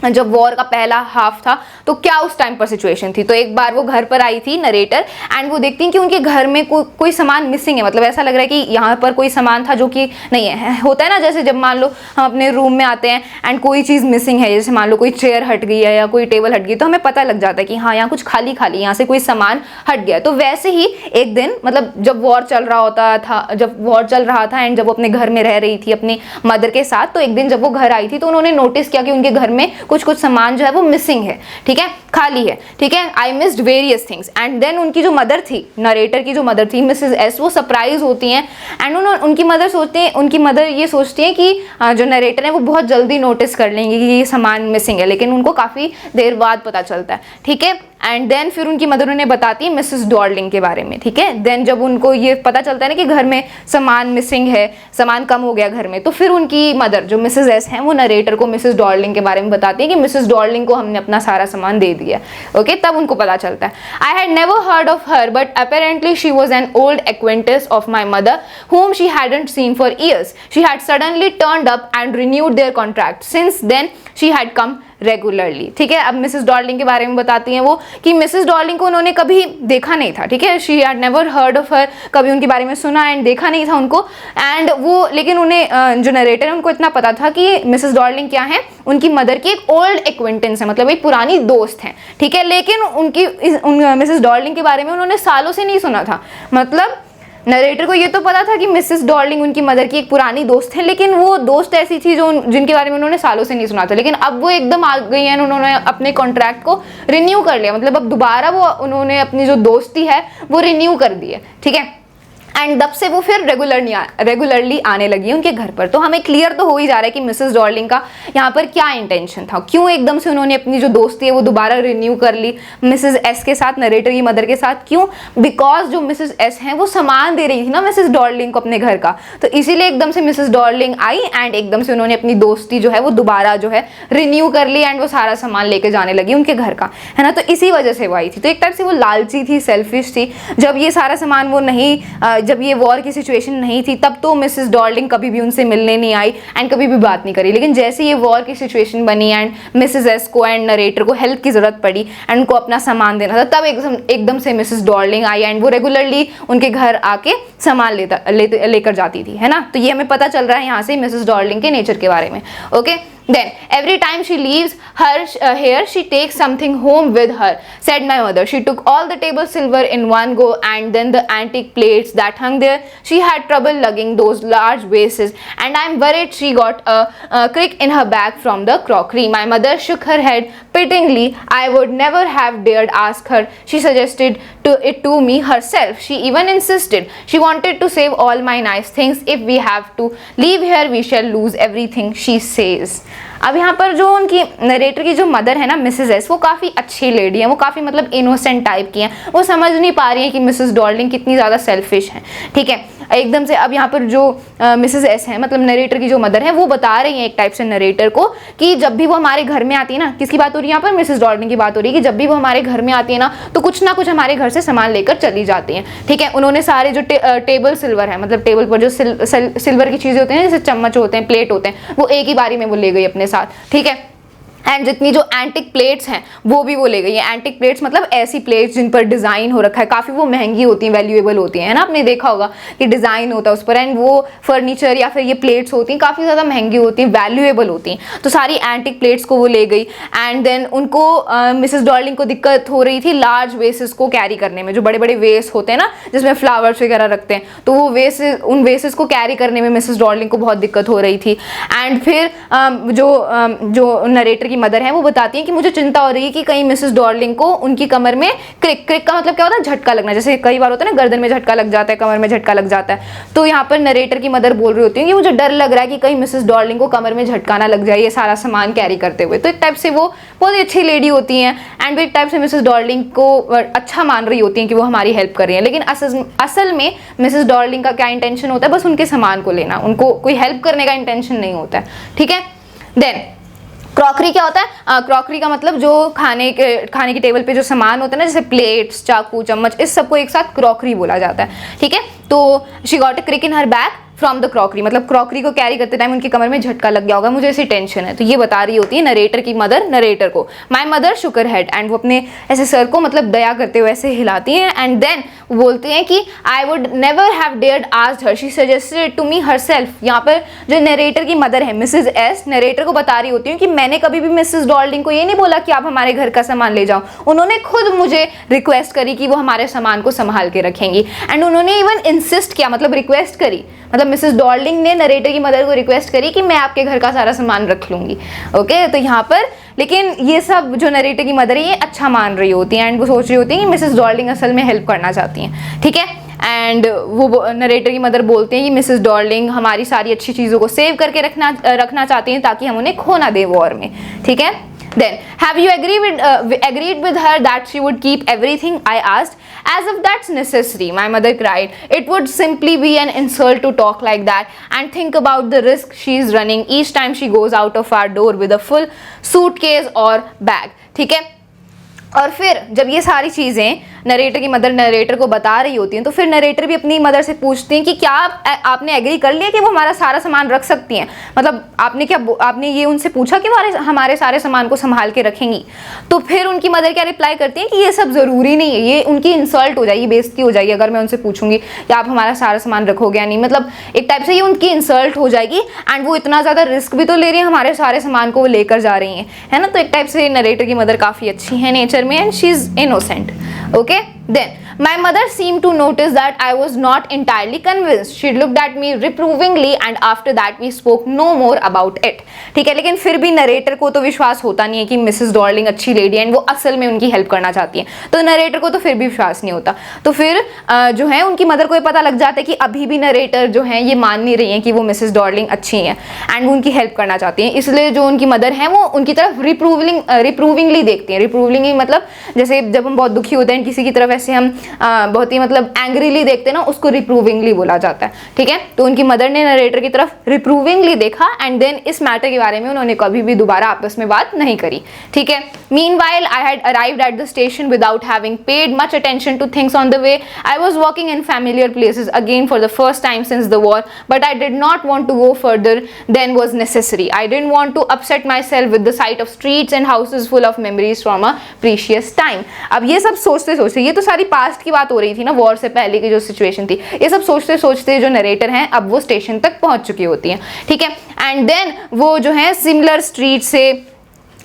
जब वॉर का पहला हाफ था तो क्या उस टाइम पर सिचुएशन थी. तो एक बार वो घर पर आई थी नरेटर, एंड वो देखती हैं कि उनके घर में कोई सामान मिसिंग है. मतलब ऐसा लग रहा है कि यहाँ पर कोई सामान था जो कि नहीं है. होता है ना, जैसे जब मान लो हम अपने रूम में आते हैं एंड कोई चीज़ मिसिंग है, जैसे मान लो कोई चेयर हट गई है या कोई टेबल हट गई, तो हमें पता लग जाता है कि हाँ यहाँ कुछ खाली खाली, यहाँ से कोई सामान हट गया. तो वैसे ही एक दिन, मतलब जब वॉर चल रहा था एंड जब वो अपने घर में रह रही थी अपनी मदर के साथ, तो एक दिन जब वो घर आई थी तो उन्होंने नोटिस किया कि उनके घर में कुछ सामान जो है वो मिसिंग है, ठीक है, खाली है, ठीक है. I missed various things. And then उनकी जो मदर थी, नरेटर की जो मदर थी मिसेस एस, वो सरप्राइज होती हैं. एंड उनकी मदर ये सोचती है कि जो नरेटर है वो बहुत जल्दी नोटिस कर लेंगे कि ये सामान मिसिंग है, लेकिन उनको काफ़ी देर बाद पता चलता है, ठीक है. एंड देन फिर उनकी मदर उन्हें बताती है मिसेस डॉर्लिंग के बारे में, ठीक है. देन जब उनको ये पता चलता है ना कि घर में सामान मिसिंग है, सामान कम हो गया घर में, तो फिर उनकी मदर जो मिसेस एस हैं वो नरेटर को मिसेस डॉर्लिंग के बारे में बताती है कि मिसेस डॉर्लिंग को हमने अपना सारा सामान दे दिया. ओके, तब उनको पता चलता है. I had never heard of her but apparently she was an old acquaintance of my mother whom she hadn't seen for years. She had suddenly turned up and renewed their contract. Since then she had come regularly, ठीक है. अब Mrs Darling के बारे में बताती हैं वो कि मिसेस डॉर्लिंग को उन्होंने कभी देखा नहीं था, ठीक है. She had never heard of her, कभी उनके बारे में सुना एंड देखा नहीं था उनको. एंड वो, लेकिन उन्हें जो नरेटर है उनको इतना पता था कि मिसेस डॉर्लिंग क्या है, उनकी मदर की एक ओल्ड एक्वेंटेंस है, मतलब एक पुरानी दोस्त है, ठीक है. लेकिन उनकी मिसेस डॉर्लिंग के बारे में उन्होंने सालों से नहीं सुना था. मतलब नरेटर को ये तो पता था कि मिसेस डॉर्लिंग उनकी मदर की एक पुरानी दोस्त है, लेकिन वो दोस्त ऐसी थी जिनके बारे में उन्होंने सालों से नहीं सुना था. लेकिन अब वो एकदम आ गई हैं, उन्होंने अपने कॉन्ट्रैक्ट को रिन्यू कर लिया. मतलब अब दोबारा वो उन्होंने अपनी जो दोस्ती है वो रिन्यू कर दी है, ठीक है. एंड तब से वो फिर रेगुलरली आने लगी है उनके घर पर. तो हमें क्लियर तो हो ही जा रहा है कि मिसेस डॉर्लिंग का यहाँ पर क्या इंटेंशन था, क्यों एकदम से उन्होंने अपनी जो दोस्ती है वो दोबारा रिन्यू कर ली मिसेस एस के साथ, नरेटर की मदर के साथ. क्यों? बिकॉज जो मिसेस एस हैं वो सामान दे रही थी ना मिसेस डॉर्लिंग को अपने घर का, तो इसीलिए एकदम से मिसेस डॉर्लिंग आई एंड एकदम से उन्होंने अपनी दोस्ती जो है वो दोबारा जो है रिन्यू कर ली एंड वो सारा सामान लेके जाने लगी उनके घर का, है ना. तो इसी वजह से वो आई थी. तो एक टाइप से वो लालची थी, सेल्फिश थी. जब ये सारा सामान वो नहीं, जब ये वॉर की सिचुएशन नहीं थी तब तो मिसेस डॉर्लिंग कभी भी उनसे मिलने नहीं आई एंड कभी भी बात नहीं करी. लेकिन जैसे ये वॉर की सिचुएशन बनी एंड मिसेस एस को एंड नरेटर को हेल्प की जरूरत पड़ी एंड उनको अपना सामान देना था, तब एकदम से मिसेस डॉर्लिंग आई एंड वो रेगुलरली उनके घर आके सामान लेकर जाती थी, है ना. तो ये हमें पता चल रहा है यहाँ से मिसेस डॉर्लिंग के नेचर के बारे में. Okay, then every time she leaves her here she takes something home with her, said my mother. She took all the table silver in one go and then the antique plates that hung there. She had trouble lugging those large vases and I'm worried she got a crick in her bag from the crockery. My mother shook her head pityingly. I would never have dared ask her. She suggested it to me herself. She even insisted. She wanted to save all my nice things. If we have to leave here we shall lose everything, she says. अब यहाँ पर जो उनकी narrator की जो mother है ना Mrs S, वो काफ़ी अच्छी लेडी है, वो काफ़ी मतलब इनोसेंट टाइप की हैं. वो समझ नहीं पा रही है कि मिसेस डॉर्लिंग कितनी ज़्यादा सेल्फिश है, ठीक है. एकदम से अब यहाँ पर जो मिसेस एस है, मतलब नरेटर की जो मदर है, वो बता रही हैं एक टाइप से नरेटर को कि जब भी वो हमारे घर में आती है ना, किसकी बात हो रही है यहाँ पर, मिसेस डॉर्लिंग की बात हो रही है कि जब भी वो हमारे घर में आती है ना कुछ हमारे घर से सामान लेकर चली जाती हैं, ठीक है. उन्होंने सारे जो टेबल सिल्वर है, मतलब टेबल पर जो सिल्वर की चीज़ें होती हैं, जैसे चम्मच होते हैं, प्लेट होते हैं, वो एक ही बारी में वो ले गई अपने साथ, ठीक है. एंड जितनी जो एंटिक प्लेट्स हैं वो भी वो ले गई है। एंटिक प्लेट्स मतलब ऐसी प्लेट्स जिन पर डिज़ाइन हो रखा है, काफ़ी वो महंगी होती हैं, वैल्यूएबल होती हैं, है ना, आपने देखा होगा कि डिज़ाइन होता है उस पर, एंड वो फर्नीचर या फिर ये प्लेट्स होती हैं काफ़ी ज़्यादा महंगी होती हैं, वैल्यूएबल होती हैं, तो सारी एंटिक प्लेट्स को वो ले गई। एंड देन उनको मिसेस डॉर्लिंग को दिक्कत हो रही थी लार्ज वेसेस को कैरी करने में, जो बड़े बड़े वेस होते हैं ना जिसमें फ्लावर्स वगैरह रखते हैं, तो वो वेसेस, उन वेसेस को कैरी करने में मिसेस डॉर्लिंग को बहुत दिक्कत हो रही थी। एंड फिर जो नरेटर की मदर है वो बताती हैं कि मुझे चिंता हो रही है कि कहीं मिसेस डॉर्लिंग को उनकी कमर में क्रिक का मतलब क्या होता है, झटका लगना, जैसे कई बार होता है ना गर्दन में झटका लग जाता है, कमर में झटका लग जाता है, तो यहाँ पर नरेटर की मदर बोल रही होती है कि मुझे डर लग रहा है कि कहीं मिसेस डॉर्लिंग को कमर में झटका ना लग जाए ये सारा सामान कैरी करते हुए। तो एक टाइप से वो बहुत ही अच्छी लेडी होती हैं एंड एक टाइप से मिसेस डॉर्लिंग को अच्छा मान रही होती हैं कि वो हमारी हेल्प कर रही हैं, लेकिन असल में मिसेस डॉर्लिंग का क्या इंटेंशन होता है, बस उनके सामान को लेना, उनको कोई हेल्प करने का इंटेंशन नहीं होता है, ठीक है। देन क्रॉकरी क्या होता है, क्रॉकरी का मतलब जो खाने की टेबल पे जो सामान होता है ना, जैसे प्लेट्स, चाकू, चम्मच, इस सबको एक साथ क्रॉकरी बोला जाता है, ठीक है। तो she got a crick in her back from the crockery, मतलब क्रॉकरी को कैरी करते टाइम उनकी कमर में झटका लग गया होगा, मुझे ऐसी टेंशन है। तो ये बता रही होती है नरेटर की मदर नरेटर को, my mother Shukar head, and वो अपने ऐसे सर को मतलब दया करते हुए ऐसे हिलाती हैं। एंड देन वो बोलती हैं कि I would never have dared asked her, she suggested to me herself. यहाँ पर जो नरेटर की मदर है मिसेज एस, नरेटर को बता रही होती हूँ कि मैंने कभी भी मिसेज डॉर्लिंग को ये नहीं बोला कि आप हमारे घर का सामान ले जाओ, उन्होंने खुद मुझे रिक्वेस्ट करी कि वो हमारे सामान को संभाल के रखेंगी, एंड उन्होंने इवन इंसिस्ट किया, मतलब रिक्वेस्ट करी, मतलब मिसेस डॉर्लिंग ने नरेटर की मदर को रिक्वेस्ट करी कि मैं आपके घर का सारा सामान रख लूंगी, ओके। तो यहाँ पर लेकिन ये सब जो नरेटर की मदर है ये अच्छा मान रही होती है एंड वो सोच रही होती है कि मिसेस डॉर्लिंग असल में हेल्प करना चाहती हैं, ठीक है। एंड वो नरेटर की मदर बोलते हैं कि मिसेस डॉर्लिंग हमारी सारी अच्छी चीज़ों को सेव करके रखना चाहती हैं ताकि हम उन्हें खो ना दें वॉर में, ठीक है। Then, have you agreed with her that she would keep everything? I asked. As if that's necessary, my mother cried. It would simply be an insult to talk like that and think about the risk she is running each time she goes out of our door with a full suitcase or bag. ठीक है। और फिर जब ये सारी चीज़ें narrator की mother narrator को बता रही होती हैं तो फिर नरेटर भी अपनी मदर से पूछती हैं कि क्या आपने एग्री कर लिया कि वो हमारा सारा सामान रख सकती हैं, मतलब आपने ये उनसे पूछा कि वो हमारे सारे सामान को संभाल के रखेंगी। तो फिर उनकी मदर क्या रिप्लाई करती हैं कि ये सब ज़रूरी नहीं है, ये उनकी इंसल्ट हो जाएगी, बेइज्जती हो जाएगी अगर मैं उनसे पूछूंगी कि आप हमारा सारा सामान रखोगे या नहीं, मतलब एक टाइप से ये उनकी इंसल्ट हो जाएगी एंड वो इतना ज़्यादा रिस्क भी तो ले रही है, हमारे सारे सामान को वो लेकर जा रही हैं, है ना। तो एक टाइप से नरेटर की मदर काफ़ी अच्छी है नेचर में and she is innocent, okay। Then my mother seemed to notice that I was not entirely convinced. She looked at me reprovingly and after that we spoke no more about it. ठीक है, लेकिन फिर भी narrator को तो विश्वास होता नहीं है कि मिसेस डॉर्लिंग अच्छी लेडी है एंड वो असल में उनकी हेल्प करना चाहती है, तो नरेटर को तो फिर भी विश्वास नहीं होता। तो फिर जो है उनकी मदर को ये पता लग जाता है कि अभी भी नरेटर जो है ये मान नहीं रही है कि वो मिसेस डॉर्लिंग अच्छी हैं एंड वो उनकी हेल्प करना चाहती हैं, इसलिए जो उनकी मदर है वो उनकी तरफ रिप्रूविंगली देखती हैं। रिप्रूविंगली मतलब जैसे जब हम बहुत दुखी होते हैं किसी की तरफ ऐसे हम बहुत ही मतलब एंग्रीली देखते हैं ना, उसको रिप्रूविंगली बोला जाता है, ठीक है। तो उनकी मदर ने नरेटर की तरफ रिप्रूविंगली देखा एंड देन इस मैटर के बारे में उन्होंने कभी भी दोबारा आपस में बात नहीं करी, ठीक है। Meanwhile, I had arrived at the station without having paid much attention to things on the way. I was walking in familiar places again for the first time since the war, but I did not want to go further than was necessary. I didn't want to upset myself with the sight of streets and houses full of memories from a precious time. अब ये सब सोचते सोचते, ये तो सारी past की बात हो रही थी ना, वॉर से पहले की जो सिचुएशन थी, ये सब सोचते सोचते जो नरेटर हैं अब वो स्टेशन तक पहुंच चुकी होती हैं, ठीक है। एंड देन वो जो है सिमिलर स्ट्रीट से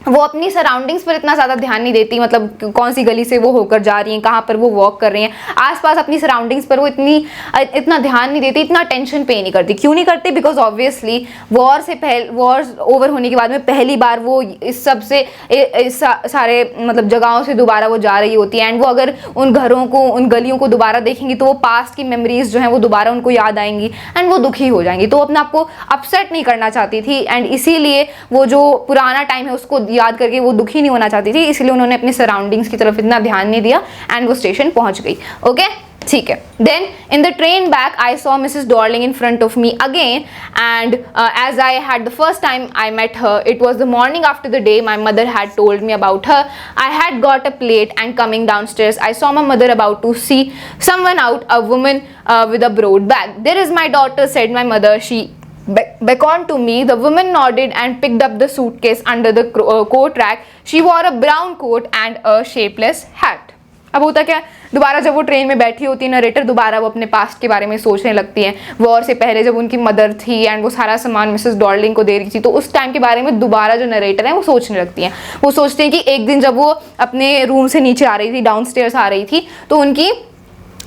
वो अपनी सराउंडिंग्स पर इतना ज़्यादा ध्यान नहीं देती, मतलब कौन सी गली से वो होकर जा रही हैं, कहाँ पर वो वॉक कर रही हैं, आसपास अपनी सराउंडिंग्स पर वो इतना ध्यान नहीं देती, इतना टेंशन पे नहीं करती। क्यों नहीं करती? बिकॉज ऑब्वियसली वॉर ओवर होने के बाद में पहली बार वो इस सब से इस सारे मतलब जगहों से दोबारा वो जा रही होती है एंड वो अगर उन घरों को उन गलियों को दोबारा देखेंगी तो वो पास्ट की मेमोरीज जो हैं वो दोबारा उनको याद आएंगी एंड वो दुखी हो जाएंगी, तो अपने आप को अपसेट नहीं करना चाहती थी एंड इसीलिए वो जो पुराना टाइम है उसको याद करके वो दुखी नहीं होना चाहती थी, इसलिए उन्होंने अपने सराउंडिंग्स की तरफ इतना ध्यान नहीं दिया एंड वो स्टेशन पहुंच गई, ओके, ठीक है। Then in the train back I saw Mrs Dorling in front of me again and as I had the first time I met her it was the morning after the day my mother had told me about her. I had got a plate and coming downstairs I saw my mother about to see someone out, a woman with a broad bag. There is my daughter, said my mother. She beckoned to me. The woman nodded and picked up the suitcase under the coat rack. She wore a brown coat and a shapeless hat. अब होता क्या, दोबारा जब वो train में बैठी होती है नरेटर, दोबारा वो अपने पास्ट के बारे में सोचने लगती है। वॉर से पहले जब उनकी मदर थी एंड वो सारा सामान मिसेस डॉर्लिंग को दे रही थी, तो उस टाइम के बारे में दोबारा जो नरेटर है वो सोचने लगती हैं। वो सोचते हैं कि एक दिन जब वो अपने रूम से नीचे आ रही थी, डाउनस्टेयर्स आ रही थी, तो उनकी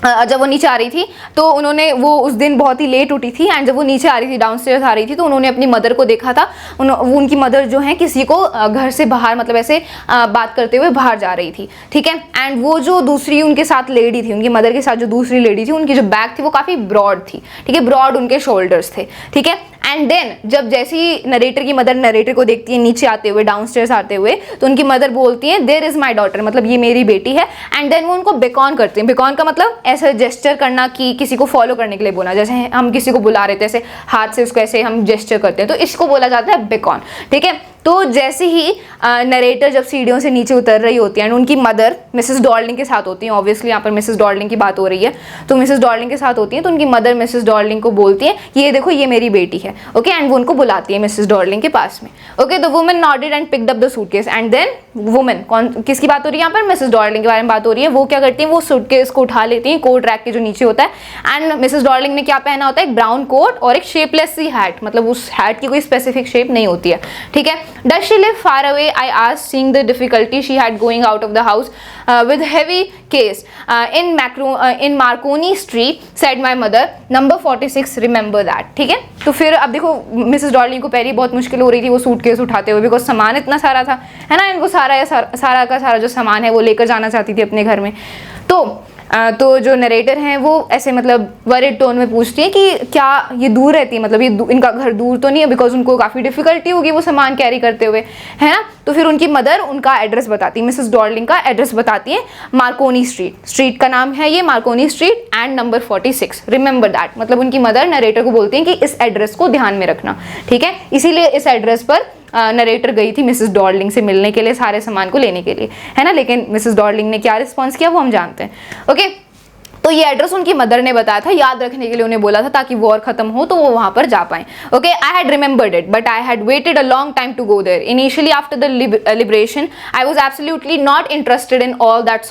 जब वो नीचे आ रही थी तो उन्होंने, वो उस दिन बहुत ही लेट उठी थी एंड जब वो नीचे आ रही थी, डाउनस्टेयर्स आ रही थी, तो उन्होंने अपनी मदर को देखा था। उनकी मदर जो है किसी को घर से बाहर, मतलब ऐसे बात करते हुए बाहर जा रही थी, ठीक है। एंड वो जो दूसरी उनके साथ लेडी थी, उनकी मदर के साथ जो दूसरी लेडी थी, उनकी जो बैक थी वो काफ़ी ब्रॉड थी, ठीक है, ब्रॉड उनके शोल्डर्स थे, ठीक है। एंड देन जब जैसे ही नरेटर की मदर नरेटर को देखती है नीचे आते हुए, डाउनस्टेयर्स आते हुए, तो उनकी मदर बोलती है देयर इज़ माई डॉटर, मतलब ये मेरी बेटी है। एंड देन वो उनको बेकॉन करते हैं। बेकॉन का मतलब ऐसा जेस्चर करना कि किसी को फॉलो करने के लिए बोला, जैसे हम किसी को बुला रहे थे ऐसे हाथ से उसको ऐसे हम जेस्चर करते हैं, तो इसको बोला जाता है बेकॉन, ठीक है। तो जैसे ही नरेटर जब सीढ़ियों से नीचे उतर रही होती है एंड उनकी मदर मिसेस डॉर्लिंग के साथ होती हैं, ऑब्वियसली यहाँ पर मिसेस डॉर्लिंग की बात हो रही है, तो मिसेस डॉर्लिंग के साथ होती हैं, तो उनकी मदर मिसेस डॉर्लिंग को बोलती है कि ये देखो ये मेरी बेटी है, ओके। एंड वो उनको बुलाती है मिसेस डॉर्लिंग के पास में, okay. The woman nodded and picked up the suitcase and then woman, कौन किसकी बात हो रही है यहाँ पर, मिसेस डॉर्लिंग के बारे में बात हो रही है। वो क्या करती हैं, वो सूटकेस को उठा लेती हैं कोट रैक के जो नीचे होता है। एंड मिसेस डॉर्लिंग ने क्या पहना होता है, एक ब्राउन कोट और एक शेपलेस सी हैट, मतलब उस हैट की कोई स्पेसिफिक शेप नहीं होती है, ठीक है। Does she live far away, I asked, seeing the difficulty she had going out of the house with heavy case. In Marconi Street, said my mother. Number 46, remember that. ठीक है। तो फिर अब देखो मिसेस डॉर्लिंग को पहले बहुत मुश्किल हो रही थी वो सूटकेस उठाते हुए, बिकॉज सामान इतना सारा था, है ना। इनको सारा का सारा जो सामान है वो लेकर जाना चाहती थी अपने घर में। तो जो नरेटर हैं वो ऐसे मतलब वरिड टोन में पूछती हैं कि क्या ये दूर रहती है, मतलब ये इनका घर दूर तो नहीं है, बिकॉज उनको काफ़ी डिफिकल्टी होगी वो सामान कैरी करते हुए, है ना। तो फिर उनकी मदर उनका एड्रेस बताती है, मिसेस डॉर्लिंग का एड्रेस बताती है, मार्कोनी स्ट्रीट का नाम है ये, Markovnikov street and number 46, remember that. मतलब उनकी मदर नरेटर को बोलती हैं कि इस एड्रेस को ध्यान में रखना, ठीक है। इसीलिए इस एड्रेस पर नरेटर गई थी मिसेस डॉर्लिंग से मिलने के लिए, सारे सामान को लेने के लिए, है ना। लेकिन मिसेस डॉर्लिंग ने क्या रिस्पॉन्स किया वो हम जानते हैं, ओके। तो ये एड्रेस उनकी मदर ने बताया था, याद रखने के लिए उन्हें बोला था ताकि वॉर खत्म हो तो वो वहां पर जा पाए, okay. I had remembered it but I had waited a long time to go there. Initially after the liberation I was absolutely not interested in all that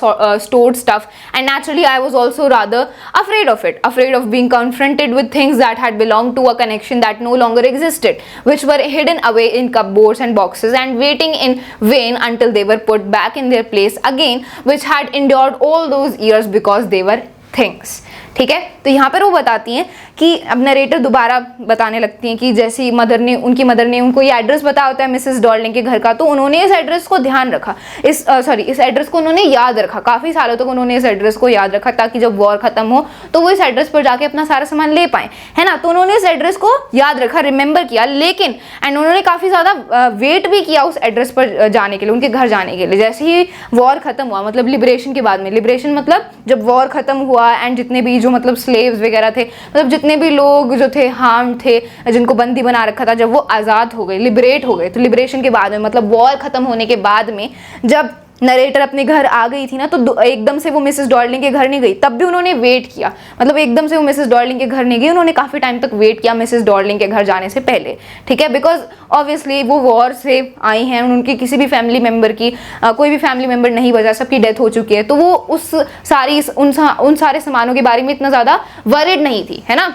stored stuff, and naturally I was also rather afraid of it, afraid of being confronted with things that had belonged to a connection that no longer existed, which were hidden away in cupboards and boxes and waiting in vain until they were put back in their place again, which had endured all those years because they were things, ठीक है। तो यहाँ पर वो बताती हैं कि अब नरेटर दोबारा बताने लगती हैं कि जैसी उनकी मदर ने उनको ये एड्रेस बताया होता है मिसेस डॉर्लिंग के घर का, तो उन्होंने इस एड्रेस को ध्यान रखा, इस एड्रेस को उन्होंने याद रखा, काफ़ी सालों तक उन्होंने इस एड्रेस को याद रखा ताकि जब वॉर खत्म हो तो वो इस एड्रेस पर जाके अपना सारा सामान ले पाएँ, है ना। तो उन्होंने इस एड्रेस को याद रखा, रिमेंबर किया, लेकिन एंड उन्होंने काफ़ी ज़्यादा वेट भी किया उस एड्रेस पर जाने के लिए, उनके घर जाने के लिए। जैसे ही वॉर खत्म हुआ, मतलब लिबरेशन के बाद में, लिबरेशन मतलब जब वॉर खत्म हुआ एंड जितने भी जो मतलब स्लेव्स वगैरह थे, मतलब जितने भी लोग जो थे हार्म थे, जिनको बंदी बना रखा था, जब वो आज़ाद हो गए, लिबरेट हो गए, तो लिबरेशन के बाद में मतलब वॉर खत्म होने के बाद में जब नरेटर अपने घर आ गई थी ना, तो एकदम से वो मिसेस डॉर्लिंग के घर नहीं गई, तब भी उन्होंने वेट किया, मतलब एकदम से वो मिसेस डॉर्लिंग के घर नहीं गई, उन्होंने काफ़ी टाइम तक वेट किया मिसेस डॉर्लिंग के घर जाने से पहले, ठीक है। बिकॉज ऑब्वियसली वो वॉर से आई हैं, उनकी किसी भी फैमिली मेम्बर की कोई भी फैमिली मेम्बर नहीं बचा, सबकी डेथ हो चुकी है, तो वो उन सारे सामानों के बारे में इतना ज़्यादा वरिड नहीं थी, है ना।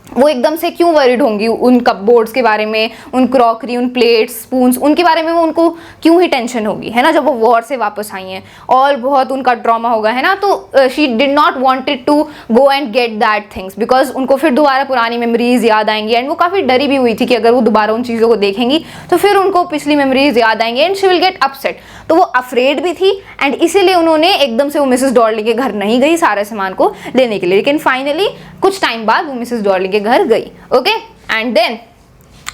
वो एकदम से क्यों वरिड होंगी उन कपबोर्ड्स के बारे में, उन क्रॉकरी, उन प्लेट्स, स्पून्स, उनके बारे में वो उनको क्यों ही टेंशन होगी, है ना, जब वो वॉर से वापस आई हैं और बहुत उनका ट्रॉमा होगा, है ना। तो she did not wanted to go and get that things, because उनको फिर दोबारा पुरानी मेमोरीज याद आएंगी एंड वो काफ़ी डरी भी हुई थी कि अगर वो दोबारा उन चीज़ों को देखेंगी तो फिर उनको पिछली मेमोरीज याद आएंगी and she will get upset. तो वो अफ्रेड भी थी एंड इसीलिए उन्होंने एकदम से वो मिसेस डॉर्लिंग के घर नहीं गई सारे सामान को लेने के लिए, लेकिन फाइनली कुछ टाइम बाद वो मिसेस डॉर्लिंग के घर गई, ओके। एंड देन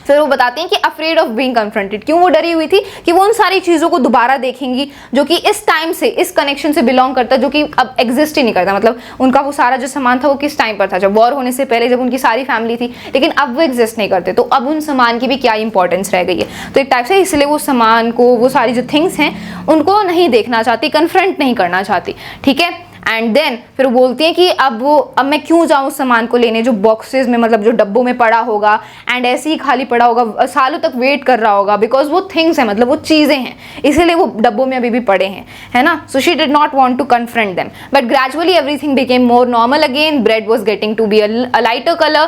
फिर वो बताती हैं कि अफ्रेड ऑफ बीइंग कन्फ्रंटेड, क्यों वो डरी हुई थी कि वो उन सारी चीज़ों को दोबारा देखेंगी जो कि इस टाइम से, इस कनेक्शन से बिलोंग करता, जो कि अब एग्जिस्ट ही नहीं करता। मतलब उनका वो सारा जो सामान था वो किस टाइम पर था, जब वॉर होने से पहले, जब उनकी सारी फैमिली थी, लेकिन अब वो एग्जिस्ट नहीं करते, तो अब उन सामान की भी क्या इंपॉर्टेंस रह गई है। तो एक टाइप से इसलिए वो सामान को, वो सारी जो थिंग्स हैं उनको नहीं देखना चाहती, कन्फ्रंट नहीं करना चाहती, ठीक है। एंड देन फिर बोलती हैं कि अब मैं क्यों जाऊँ उस सामान को लेने जो बॉक्सेस में मतलब जो डब्बों में पड़ा होगा एंड ऐसे ही खाली पड़ा होगा, सालों तक वेट कर रहा होगा, बिकॉज वो थिंग्स हैं, मतलब वो चीज़ें हैं, इसीलिए वो डब्बों में अभी भी पड़े हैं, है ना. So she did not want to confront them, but gradually everything became more normal again. Bread was getting to be a lighter color.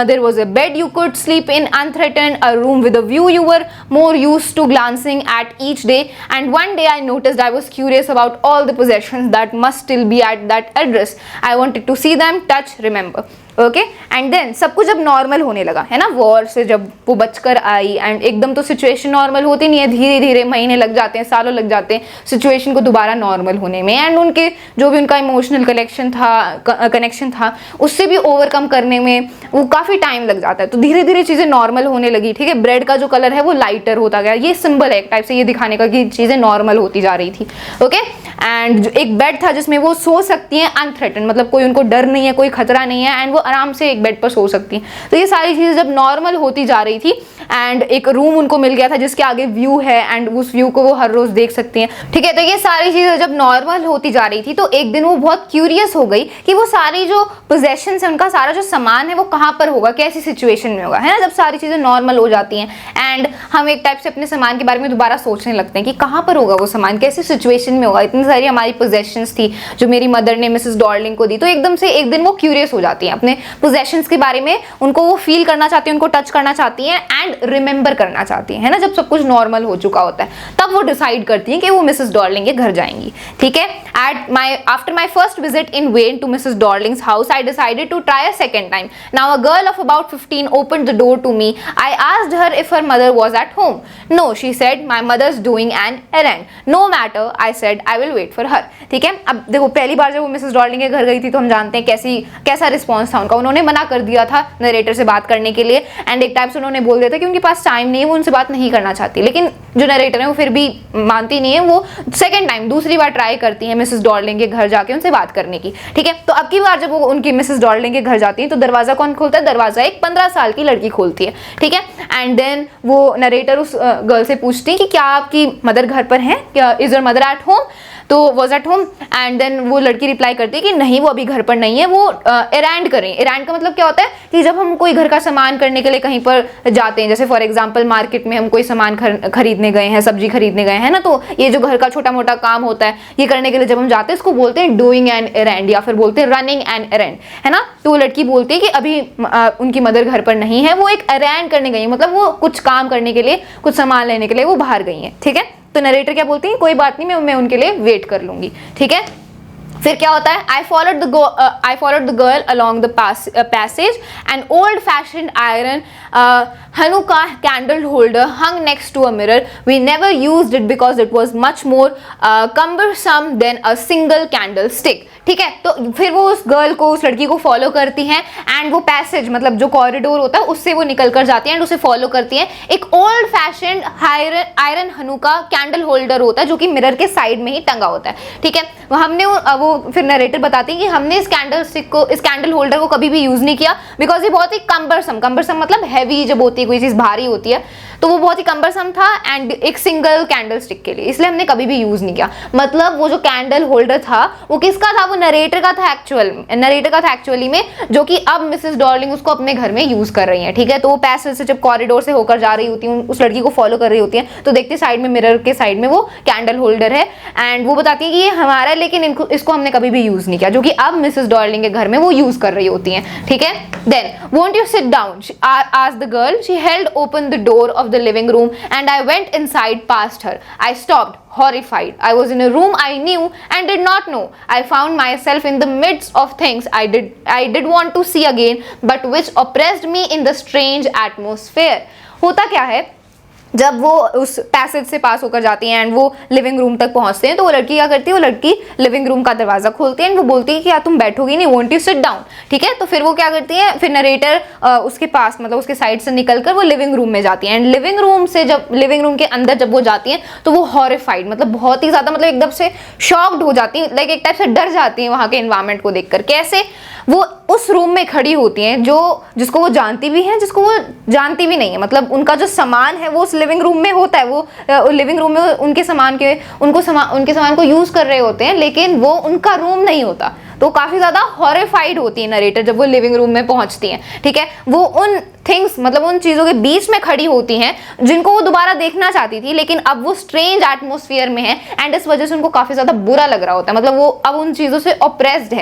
There was a bed you could sleep in unthreatened, a room with a view you were more used to glancing at each day. And one day I noticed I was curious about all the possessions that must still be at that address. I wanted to see them, touch, remember. Okay and then सब कुछ जब normal होने लगा, है ना, war से जब वो बचकर आई, एंड एकदम तो सिचुएशन नॉर्मल होती नहीं है, धीरे धीरे महीने लग जाते हैं, सालों लग जाते हैं सिचुएशन को दोबारा नॉर्मल होने में. एंड उनके जो भी उनका इमोशनल कनेक्शन था उससे भी ओवरकम करने में वो काफ़ी टाइम लग जाता है. तो धीरे धीरे चीज़ें नॉर्मल होने लगी. ठीक है, ब्रेड का जो कलर है वो लाइटर होता गया. ये सिंबल है एक टाइप से ये दिखाने का कि चीज़ें नॉर्मल होती जा रही थी. ओके, एंड एक बेड था जिसमें वो सो सकती हैं अनथ्रेटन, मतलब कोई उनको डर नहीं है, कोई खतरा नहीं है, एंड वो आराम से एक बेड पर सो सकती हैं. तो ये सारी चीज़ें जब नॉर्मल होती जा रही थी एंड एक रूम उनको मिल गया था जिसके आगे व्यू है एंड उस व्यू को वो हर रोज देख सकती हैं. ठीक है, तो ये सारी चीज़ें जब नॉर्मल होती जा रही थी तो एक दिन वो बहुत क्यूरियस हो गई कि वो सारी जो पोजेशंस है, उनका सारा जो सामान है वो कहाँ पर होगा, कैसी सिचुएशन में होगा, है ना. जब सारी चीज़ें नॉर्मल हो जाती हैं एंड हम एक टाइप से अपने सामान के बारे में दोबारा सोचने लगते हैं कि कहाँ पर होगा वो सामान, कैसी सिचुएशन में होगा. इतनी सारी हमारी पोजेशंस थी जो मेरी मदर ने मिसेस डॉर्लिंग को दी. तो एकदम से एक दिन वो क्यूरियस हो जाती हैं अपने पोजेशंस के बारे में, उनको वो फील करना चाहती हैं, उनको टच करना चाहती हैं एंड रिमेंबर करना चाहती हैं, है ना. जब सब कुछ नॉर्मल हो चुका होता है तब वो डिसाइड करती हैं कि वो मिसेस डॉर्लिंग के घर जाएंगी. ठीक है, after my first visit in vain to Mrs. Darling's house, I decided to try a second time. Now a girl of about 15 opened the door to me. I asked her if her mother was at home. No, she said, my mother's doing an errand. No matter, I said, I will wait for her. ठीक है, अब देखो पहली बार जब वो Mrs Darling के घर गई थी तो हम जानते हैं कैसा रिस्पॉन्स था उनका. उन्होंने मना कर दिया था नरेटर से बात करने के लिए एंड एक टाइप से उन्होंने बोल दिया था कि उनके पास टाइम नहीं है, वो उनसे बात नहीं करना चाहती. लेकिन जो नरेटर है वो फिर भी मानती नहीं है, वो सेकंड टाइम दूसरी बार ट्राई करती है मिसेस डॉर्लिंग के घर जाके उनसे बात करने की. ठीक है, तो अब की बार जब वो उनकी मिसेस डॉर्लिंग के घर जाती है तो दरवाजा कौन खोलता है? दरवाजा एक 15 साल की लड़की खोलती है. ठीक है, एंड देन वो नरेटर उस गर्ल से पूछती है कि क्या आपकी मदर घर पर है, क्या is your mother at home, तो was at home. And then वो लड़की रिप्लाई करती है कि नहीं, वो अभी घर पर नहीं है, वो एरैंड करें. एरैंड का मतलब क्या होता है कि जब हम कोई घर का सामान करने के लिए कहीं पर जाते हैं, जैसे फॉर एग्जांपल मार्केट में हम कोई सामान खरीदने गए हैं, सब्जी खरीदने गए हैं ना, तो ये जो घर का छोटा मोटा काम होता है ये करने के लिए जब हम जाते हैं इसको बोलते हैं डूइंग एन एरैंड या फिर बोलते हैं रनिंग एन एरैंड, है ना. तो वो लड़की बोलती है कि अभी उनकी मदर घर पर नहीं है, वो एक एरैंड करने गई है, मतलब वो कुछ काम करने के लिए, कुछ सामान लेने के लिए वो बाहर गई है. ठीक है, तो नरेटर क्या बोलती है, कोई बात नहीं, मैं उनके लिए वेट कर लूंगी. ठीक है, फिर क्या होता है, I followed the girl along the passage. An old-fashioned iron Hanukkah candle holder hung next to a mirror. We never used it because it was much more cumbersome than a single candlestick. ठीक है, तो फिर वो उस girl को, उस लड़की को फॉलो करती हैं एंड वो पैसेज मतलब जो कॉरिडोर होता है उससे वो निकल कर जाती हैं एंड उसे फॉलो करती हैं. एक old fashion iron Hanukkah candle holder होता है जो कि मिरर के साइड में ही टंगा होता है. ठीक है, हमने वो फिर नरेटर बताती है कि हमने इस कैंडल होल्डर को कभी भी यूज नहीं किया बिकॉज ये बहुत ही कम्बरसम मतलब हैवी जब होती है कोई चीज भारी होती है तो वो बहुत ही कम्बरसम था एंड एक सिंगल कैंडल स्टिक के लिए, इसलिए हमने कभी भी यूज नहीं किया. मतलब वो जो कैंडल होल्डर था वो किसका था? वो नरेटर का था एक्चुअली में, जो कि अब मिसेस डॉर्लिंग उसको अपने घर में यूज कर रही है. ठीक है, तो वो पैसेज से जब कॉरिडोर से होकर जा रही होती है, उस लड़की को फॉलो कर रही होती है, तो देखते साइड में मिरर के साइड में वो कैंडल होल्डर है एंड वो बताती है कि ये हमारा है लेकिन इसको हमने कभी भी यूज नहीं किया, जो कि अब मिसेस डॉर्लिंग के घर में वो यूज कर रही होती हैं. ठीक है, then won't you sit down asked the girl. She held open the door of the living room and I went inside past her. I stopped, horrified. I was in a room I knew and did not know. I found myself in the midst of things I did want to see again, but which oppressed me in the strange atmosphere. होता क्या है, जब वो उस passage से पास होकर जाती हैं एंड वो लिविंग रूम तक पहुंचते हैं तो वो लड़की क्या करती है, वो लड़की लिविंग रूम का दरवाजा खोलती है एंड वो बोलती है कि क्या तुम बैठोगी नहीं, वोंट यू सिट डाउन. ठीक है, तो फिर वो क्या करती है, फिर नरेटर उसके पास मतलब उसके साइड से निकलकर वो लिविंग रूम में जाती है एंड लिविंग रूम के अंदर जब वो जाती हैं तो वो हॉरिफाइड मतलब बहुत ही ज्यादा मतलब एकदम से शॉक्ड हो जाती है, लाइक एक टाइप से डर जाती है वहां के एनवायरमेंट को देखकर. कैसे? वो उस रूम में खड़ी होती हैं जो जिसको वो जानती भी हैं, जिसको वो जानती भी नहीं है। मतलब उनका जो सामान है वो उस लिविंग रूम में होता है, वो लिविंग रूम में उनके सामान को यूज कर रहे होते हैं, लेकिन वो उनका रूम नहीं होता। तो काफी ज्यादा हॉरिफाइड होती है नरेटर जब वो लिविंग रूम में पहुंचती हैं, ठीक है। वो उन थिंग्स, मतलब उन चीजों के बीच में खड़ी होती हैं जिनको वो दोबारा देखना चाहती थी, लेकिन अब वो स्ट्रेंज एटमॉस्फेयर में है एंड इस वजह से उनको काफी ज्यादा बुरा लग रहा होता है। मतलब वो अब उन चीजों से ऑप्रेस्ड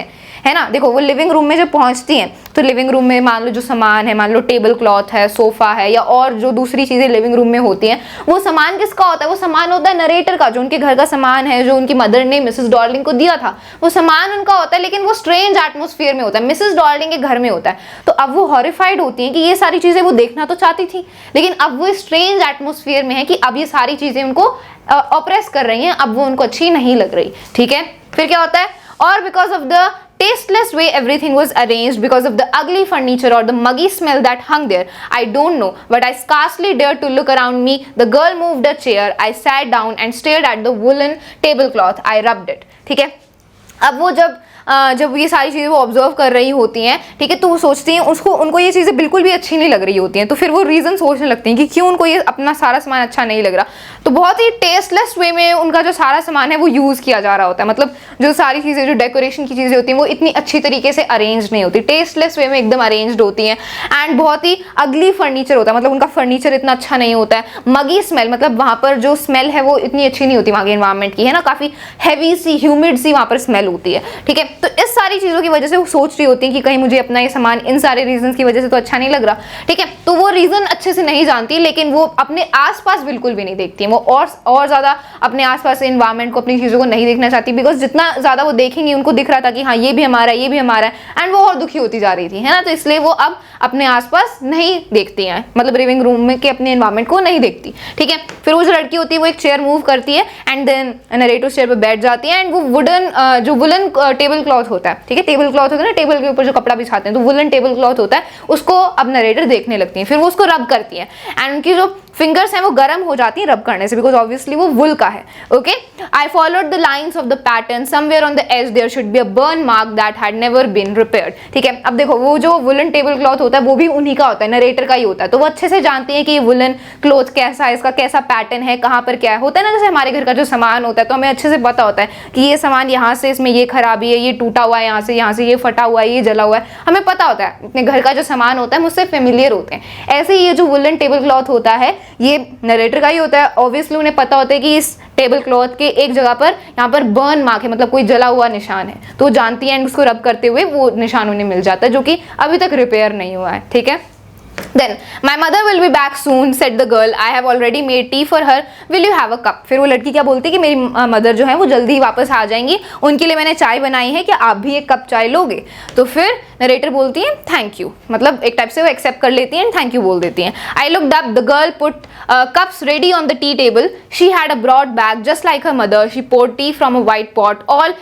है ना। देखो वो लिविंग रूम में जब पहुंचती हैं तो लिविंग रूम में मान लो जो सामान है, मान लो टेबल क्लॉथ है, सोफा है, या और जो दूसरी चीजें लिविंग रूम में होती हैं, वो सामान किसका होता है? वो सामान होता है नरेटर का, जो उनके घर का सामान है, जो उनकी मदर ने मिसेस डॉर्लिंग को दिया था, वो सामान उनका होता है, लेकिन वो स्ट्रेंज एटमॉस्फेयर में होता है, मिसेस डॉर्लिंग के घर में होता है। तो अब वो हॉरिफाइड होती हैं कि ये सारी चीजें वो देखना तो चाहती थी, लेकिन अब वो स्ट्रेंज एटमॉस्फेयर में है कि अब ये सारी चीजें उनको ऑप्रेस कर रही हैं, अब वो उनको अच्छी नहीं लग रही, ठीक है। फिर क्या होता है? और because of the tasteless way everything was arranged, because of the ugly furniture or the muggy smell that hung there, I don't know, but I scarcely dared to look around me. The girl moved a chair. I sat down and stared at the woolen tablecloth. I rubbed it. ठीक है। अब वो जब ये सारी चीज़ें वो observe कर रही होती हैं, ठीक है, तो वो सोचती हैं उनको ये चीज़ें बिल्कुल भी अच्छी नहीं लग रही होती हैं। तो फिर वो रीज़न सोचने लगती हैं कि क्यों उनको ये अपना सारा सामान अच्छा नहीं लग रहा। तो बहुत ही टेस्टलेस वे में उनका जो सारा सामान है वो यूज़ किया जा रहा होता है। मतलब जो सारी चीज़ें, जो डेकोरेशन की चीज़ें होती हैं, वो इतनी अच्छी तरीके से अरेंज नहीं होती, टेस्टलेस वे में एकदम अरेंज्ड होती हैं। एंड बहुत ही अगली फर्नीचर होता है, मतलब उनका फर्नीचर इतना अच्छा नहीं होता है। मगी स्मेल, मतलब वहाँ पर जो स्मेल है वो इतनी अच्छी नहीं होती वहाँ के एनवायरनमेंट की, है ना, काफ़ी हैवी सी, ह्यूमिड सी वहाँ पर स्मेल होती है, ठीक है। तो इस सारी चीज़ों की वजह से वो सोच रही होती है कि कहीं मुझे अपना ये सामान इन सारे रीजंस की वजह से तो अच्छा नहीं लग रहा, ठीक है। तो वो रीज़न अच्छे से नहीं जानती, लेकिन वो अपने आसपास बिल्कुल भी नहीं देखती है। वो और ज़्यादा अपने आसपास से एनवायरनमेंट को, अपनी चीज़ों को नहीं देखना चाहती, बिकॉज जितना ज़्यादा वो देखेंगी उनको दिख रहा था कि हाँ ये भी हमारा है, ये भी हमारा है, एंड वो और दुखी होती जा रही थी, है ना। तो इसलिए वो अब अपने आसपास नहीं देखती हैं, मतलब लिविंग रूम में के अपने एनवायरनमेंट को नहीं देखती, ठीक है। फिर वो जो लड़की होती है वो एक चेयर मूव करती है एंड देन नरेटर चेयर पर बैठ जाती है, एंड वो वुलन टेबल क्लॉथ होता है, ठीक है, टेबल क्लॉथ होता है ना, टेबल के ऊपर जो कपड़ा बिछाते हैं, तो वुलन टेबल क्लॉथ होता है, उसको अब नरेटर देखने लगती है। फिर वो उसको रब करती है एंड उनकी जो फिंगर्स हैं वो गर्म हो जाती हैं रब करने से, बिकॉज ऑब्वियसली वो वुल का है, okay. I followed the lines of the pattern, somewhere on the edge there should be a burn mark that had never been repaired, ठीक है। अब देखो वो जो वुलन टेबल क्लॉथ होता है वो भी उन्हीं का होता है, नरेटर का ही होता है। तो वो अच्छे से जानती है कि ये वुलन क्लॉथ कैसा है, इसका कैसा पैटर्न है, कहाँ पर क्या है। होता है ना, जैसे हमारे घर का जो सामान होता है तो हमें अच्छे से पता होता है कि ये सामान यहाँ से, इसमें ये खराबी है, ये टूटा हुआ है, यहाँ से ये फटा हुआ है, ये जला हुआ है, हमें पता होता है। अपने घर का जो सामान होता है मुझसे फेमिलियर होते हैं। ऐसे ही ये जो वुलन टेबल क्लॉथ होता है ये नरेटर का ही होता है। ऑब्वियसली उन्हें पता होता है कि इस टेबल क्लॉथ के एक जगह पर यहाँ पर बर्न मार्क है, मतलब कोई जला हुआ निशान है, तो जानती है एंड उसको रब करते हुए वो निशान उन्हें मिल जाता है, जो कि अभी तक रिपेयर नहीं हुआ है, ठीक है। Then my mother will be back soon, said the girl. I have already made tea for her. Will you have a cup? फिर वो लड़की क्या बोलती है कि मेरी मदर जो है वो जल्दी ही वापस आ जाएंगी, उनके लिए मैंने चाय बनाई है, क्या आप भी एक कप चाय लोगे? तो फिर नरेटर बोलती है थैंक यू, मतलब एक टाइप से वो एक्सेप्ट कर लेती है एंड थैंक यू बोल देती हैं। I looked up. The girl put cups ready on the tea table. She had a broad bag just like her mother. She poured tea from a white pot. All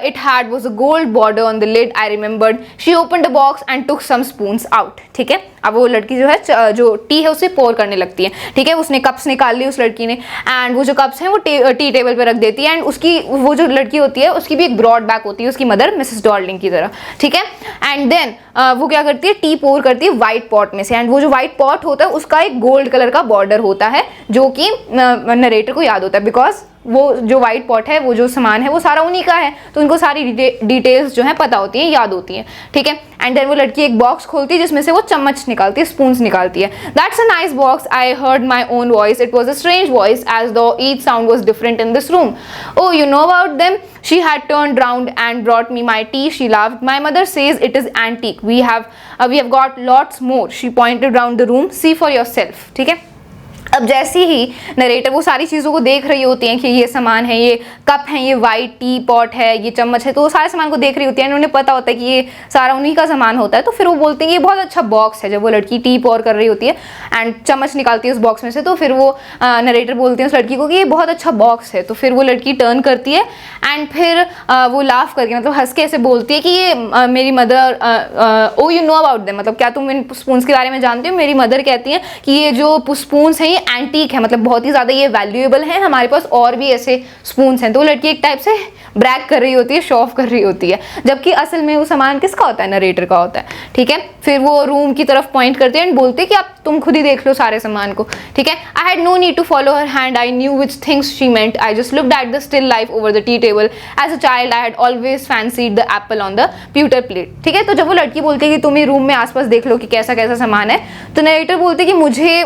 it had was a gold border on the lid. I remembered. She opened a box and took some spoons out. ठीक है, अब वो लड़की जो है जो T है उसे पोर करने लगती है, ठीक है। उसने कप्स निकाल ली उस लड़की ने, एंड वो जो कप्स हैं वो टी टेबल पे रख देती है। एंड उसकी वो जो लड़की होती है उसकी भी एक ब्रॉड बैक होती है, उसकी मदर मिसेस डॉर्लिंग की तरह, ठीक है। एंड देन वो क्या करती है, टी पोर करती है वाइट पॉट में से, एंड वो जो वाइट पॉट होता है उसका एक गोल्ड कलर का बॉर्डर होता है, जो कि नरेटर को याद होता है, बिकॉज वो जो वाइट पॉट है, वो जो सामान है वो सारा उन्हीं का है, तो उनको सारी डिटेल्स जो है पता होती हैं, याद होती हैं, ठीक है। एंड देन वो लड़की एक बॉक्स खोलती है जिसमें से वो चम्मच निकालती है, स्पून्स निकालती है। That's a nice box, I heard my own voice, it was a strange voice as though each sound was different in this room. Oh, you know about them? She had turned round and brought me my tea. She laughed. My mother says it is antique. We have got lots more. She pointed round the room. See for yourself. ठीक है। अब जैसे ही narrator वो सारी चीज़ों को देख रही होती हैं कि ये सामान है, ये कप है, ये वाइट टी पॉट है, ये चम्मच है, तो वो सारे सामान को देख रही होती है, उन्हें पता होता है कि ये सारा उन्हीं का सामान होता है। तो फिर वो बोलते हैं ये बहुत अच्छा बॉक्स है। जब वो लड़की टी पॉर कर रही होती है एंड चम्मच निकालती है उस बॉक्स में से, तो फिर वो नरेटर बोलते हैं उस लड़की को कि ये बहुत अच्छा बॉक्स है। तो फिर वो लड़की टर्न करती है एंड फिर वो लाफ करके, मतलब हंस के ऐसे बोलती है कि ये मेरी mother, oh you know about them, मतलब क्या तुम इन स्पून्स के बारे में जानते हो? मेरी मदर कहती है कि ये जो स्पून्स हैं ये एंटीक है, मतलब बहुत ही ज़्यादा ये वैल्यूएबल है, हमारे पास और भी ऐसे स्पून्स हैं। तो वो लड़की एक टाइप से ब्रैग कर रही होती है, शो ऑफ कर रही होती है, जबकि असल में वो सामान किसका होता है, नरेटर का होता है। ठीक है, फिर वो रूम की तरफ पॉइंट करते हैं एंड बोलते हैं कि आप तुम खुद ही देख लो सारे सामान को। ठीक है, I had no need to follow her hand, I knew which things she meant, I just looked at the still life over the tea table, as a child I had always fancied the apple on the pewter plate. ठीक है, तो जब वो लड़की बोलती है कि तुम ही रूम में आसपास देख लो कि कैसा कैसा सामान है, तो नरेटर बोलते हैं कि मुझे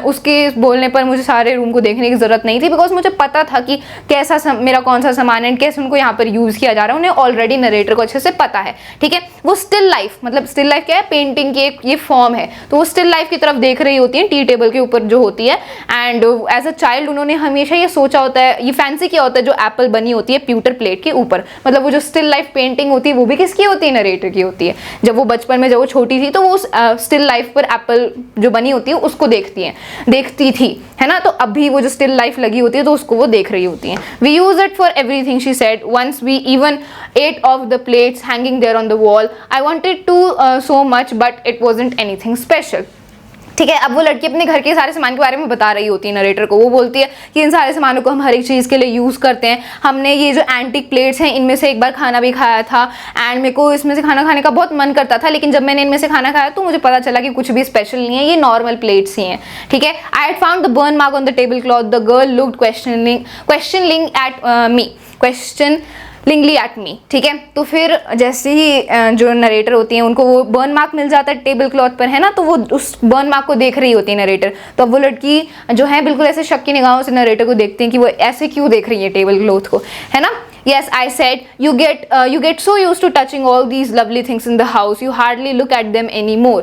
उसके बोलने पर मुझे सारे रूम को देखने की जरूरत नहीं थी, बिकॉज मुझे पता था कि कैसा मेरा कौन सा सामान है एंड कैसे उनको यहाँ पर यूज किया जा रहा है, उन्हें ऑलरेडी नरेटर को अच्छे से पता है। ठीक है, वो स्टिल लाइफ, मतलब स्टिल लाइफ क्या है, पेंटिंग की एक ये फॉर्म है, तो वो स्टिल लाइफ की तरफ देख रही होती है टी टेबल के ऊपर जो होती है। एंड एज अ चाइल्ड उन्होंने हमेशा ये सोचा होता है, ये फैंसी किया होता है, जो एप्पल बनी होती है pewter प्लेट के ऊपर, मतलब वो जो स्टिल लाइफ पेंटिंग होती है वो भी किसकी होती है, नरेटर की होती है। जब वो बचपन में, जब वो छोटी थी, तो वो स्टिल लाइफ पर एप्पल जो बनी होती है उसको देखती थी, है ना। तो अभी वो जो स्टिल लाइफ लगी होती है तो उसको वो देख रही होती है। We use it for everything she said, once we even ate of the plates hanging there on the wall. I wanted to so much but it wasn't anything special. ठीक है, अब वो लड़की अपने घर के सारे सामान के बारे में बता रही होती है नरेटर को। वो बोलती है कि इन सारे सामानों को हम हर एक चीज़ के लिए यूज़ करते हैं, हमने ये जो एंटीक प्लेट्स हैं इनमें से एक बार खाना भी खाया था एंड मेरे को इसमें से खाना खाने का बहुत मन करता था, लेकिन जब मैंने इनमें से खाना खाया तो मुझे पता चला कि कुछ भी स्पेशल नहीं है, ये नॉर्मल प्लेट्स ही हैं। ठीक है, I had found the burn mark on the table cloth, the girl looked questioning at me. ठीक है, तो फिर जैसे ही जो नरेटर होती हैं उनको वो बर्न मार्क मिल जाता है टेबल क्लॉथ पर, है ना, तो वो उस बर्न मार्क को देख रही होती है नरेटर। तो अब वो लड़की जो है बिल्कुल ऐसे शक की निगाहों से नरेटर को देखते हैं कि वो ऐसे क्यों देख रही है टेबल क्लॉथ को, है ना। Yes, I said, you get so used to touching all these lovely things in the house, you hardly look at them anymore.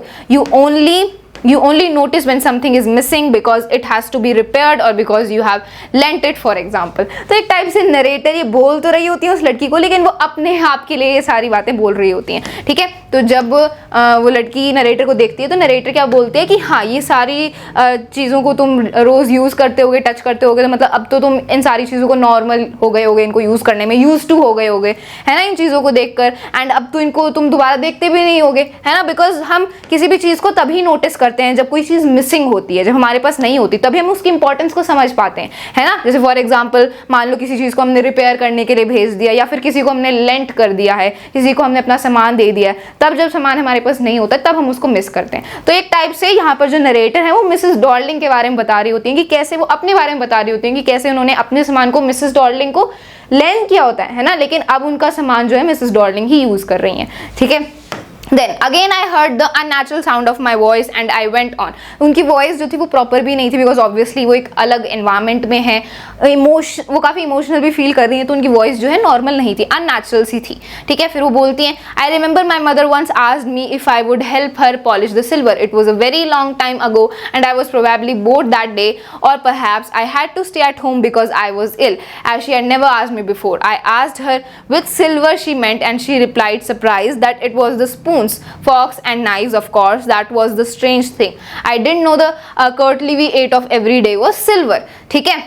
You only notice when something is missing because it has to be repaired or because you have lent it, for example. तो एक type से narrator ये बोल तो रही होती है उस लड़की को, लेकिन वो अपने आप के लिए ये सारी बातें बोल रही होती हैं। ठीक है, तो जब वो लड़की नरेटर को देखती है तो नरेटर क्या बोलते हैं कि हाँ, ये सारी चीज़ों को तुम रोज़ यूज़ करते होगे, टच करते होगे, तो मतलब अब तो तुम इन सारी चीज़ों को नॉर्मल हो गए होगे, इनको यूज़ करने में यूज टू हो गए होगे, है ना, इन चीज़ों को देखकर। एंड अब तो इनको तुम दोबारा देखते भी नहीं होगे, है ना, बिकॉज हम किसी भी चीज़ को तभी नोटिस करते हैं जब कोई चीज़ मिसिंग होती है, जब हमारे पास नहीं होती, तभी हम उसकी इंपॉर्टेंस को समझ पाते हैं, है ना। जैसे फॉर एग्जांपल मान लो किसी चीज़ को हमने रिपेयर करने के लिए भेज दिया, या फिर किसी को हमने लेंट कर दिया है, किसी को हमने अपना सामान दे दिया है, तब जब सामान हमारे पास नहीं होता तब हम उसको मिस करते हैं। तो एक टाइप से यहाँ पर जो नरेटर है वो मिसेस डॉर्लिंग के बारे में बता रही होती है कि कैसे वो अपने बारे में बता रही होती है कि कैसे उन्होंने अपने सामान को मिसेस डॉर्लिंग को लेंट किया होता है ना, लेकिन अब उनका सामान जो है मिसेस डॉर्लिंग ही यूज कर रही हैं। ठीक है, Then again I heard the unnatural sound of my voice and I went on. उनकी वॉइस जो थी वो प्रॉपर भी नहीं थी, बिकॉज ऑब्वियसली वो एक अलग एनवायरनमेंट में है, वो काफ़ी इमोशनल भी फील कर रही है, तो उनकी वॉइस जो है नॉर्मल नहीं थी, अननेचुरल सी थी। ठीक है, फिर वो बोलती हैं, I remember my mother once asked me if I would help her polish the silver, it was a very long time ago and I was probably bored that day और perhaps I had to stay at home because I was ill, as she had never asked me before. I asked her which silver she meant and she replied surprised that it was the spoons, forks and knives, of course. That was the strange thing. I didn't know the cutlery we ate of every day was silver. ठीक है,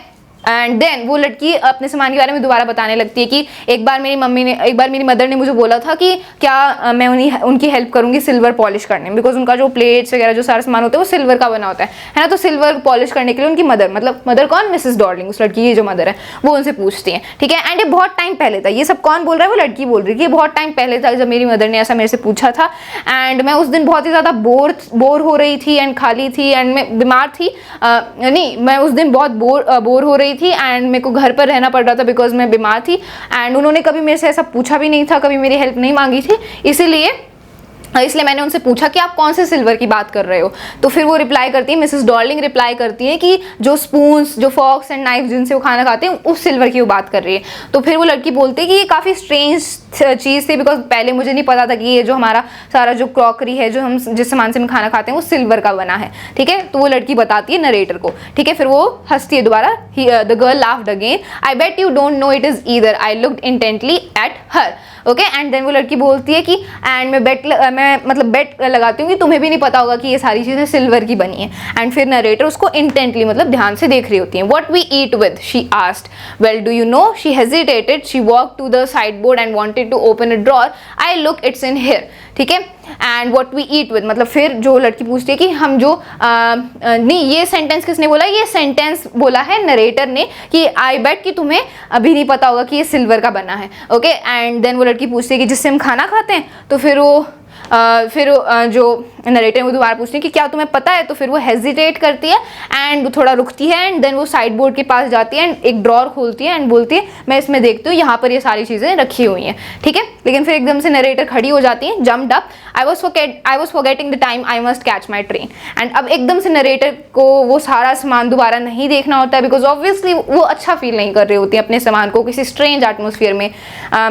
and then वो लड़की अपने सामान के बारे में दोबारा बताने लगती है कि एक बार मेरी मदर ने मुझे बोला था कि क्या मैं उनकी हेल्प करूंगी सिल्वर पॉलिश करने में, बिकॉज उनका जो प्लेट्स वगैरह जो सारा सामान होता है वो सिल्वर का बना होता है ना। तो सिल्वर पॉलिश करने के लिए उनकी मदर कौन, मिसेस डॉर्लिंग, उस लड़की की जो मदर है, वो उनसे पूछती हैं। ठीक है, एंड ये बहुत टाइम पहले था, ये सब कौन बोल रहा है, वो लड़की बोल रही है कि बहुत टाइम पहले था जब मेरी मदर ने ऐसा मेरे से पूछा था, एंड मैं उस दिन बहुत ही ज़्यादा बोर हो रही थी एंड खाली थी एंड मैं बीमार थी, नहीं मैं उस दिन बहुत बोर हो रही थी एंड मेरे को घर पर रहना पड़ रहा था बिकॉज मैं बीमार थी, एंड उन्होंने कभी मेरे से ऐसा पूछा भी नहीं था, कभी मेरी हेल्प नहीं मांगी थी, इसलिए मैंने उनसे पूछा कि आप कौन से सिल्वर की बात कर रहे हो। तो फिर वो रिप्लाई करती है, मिसेस डॉर्लिंग रिप्लाई करती है कि जो स्पून्स, जो फॉक्स एंड नाइफ जिनसे वो खाना खाते हैं उस सिल्वर की वो बात कर रही है। तो फिर वो लड़की बोलती है कि ये काफ़ी स्ट्रेंज चीज़ थी, बिकॉज पहले मुझे नहीं पता था कि ये जो हमारा सारा जो क्रॉकरी है, जो हम जिस सामान से हम खाना खाते हैं वो सिल्वर का बना है। ठीक है, तो वो लड़की बताती है नरेटर को। ठीक है, फिर वो हंसती है दोबारा, the girl laughed again, I bet you don't know it is either, I looked intently at her. Okay, and then वो लड़की बोलती है कि एंड मैं मैं मतलब बेट लगाती हूँ कि तुम्हें भी नहीं पता होगा कि ये सारी चीज़ें सिल्वर की बनी है। एंड फिर नरेटर उसको इंटेंटली मतलब ध्यान से देख रही होती है। What we eat with, she asked. Well do you know, she hesitated, she walk to the sideboard and wanted to open a drawer, I look it's in here. ठीक है, and what we eat with मतलब फिर जो लड़की पूछती है कि हम जो नहीं, ये सेंटेंस किसने बोला, ये सेंटेंस बोला है नरेटर ने कि आई बेट कि तुम्हें अभी नहीं पता होगा कि ये सिल्वर का बना है। ओके, एंड देन वो लड़की पूछती है कि जिससे हम खाना खाते हैं, तो फिर वो जो नरेटर वो दोबारा पूछती है कि क्या तुम्हें पता है, तो फिर वो हेजिटेट करती है एंड थोड़ा रुकती है एंड देन वो साइड बोर्ड के पास जाती है एंड एक ड्रॉर खोलती है एंड बोलती है मैं इसमें देखती हूँ यहाँ पर ये सारी चीज़ें रखी हुई हैं। ठीक है, लेकिन फिर एकदम से नरेटर खड़ी हो जाती है, jumped up, I was forgetting the time, I must catch my train. And अब एकदम से नरेटर को वो सारा सामान दोबारा नहीं देखना होता है, बिकॉज ऑब्वियसली वो अच्छा फील नहीं कर रही होती अपने सामान को किसी स्ट्रेंज एटमोसफियर में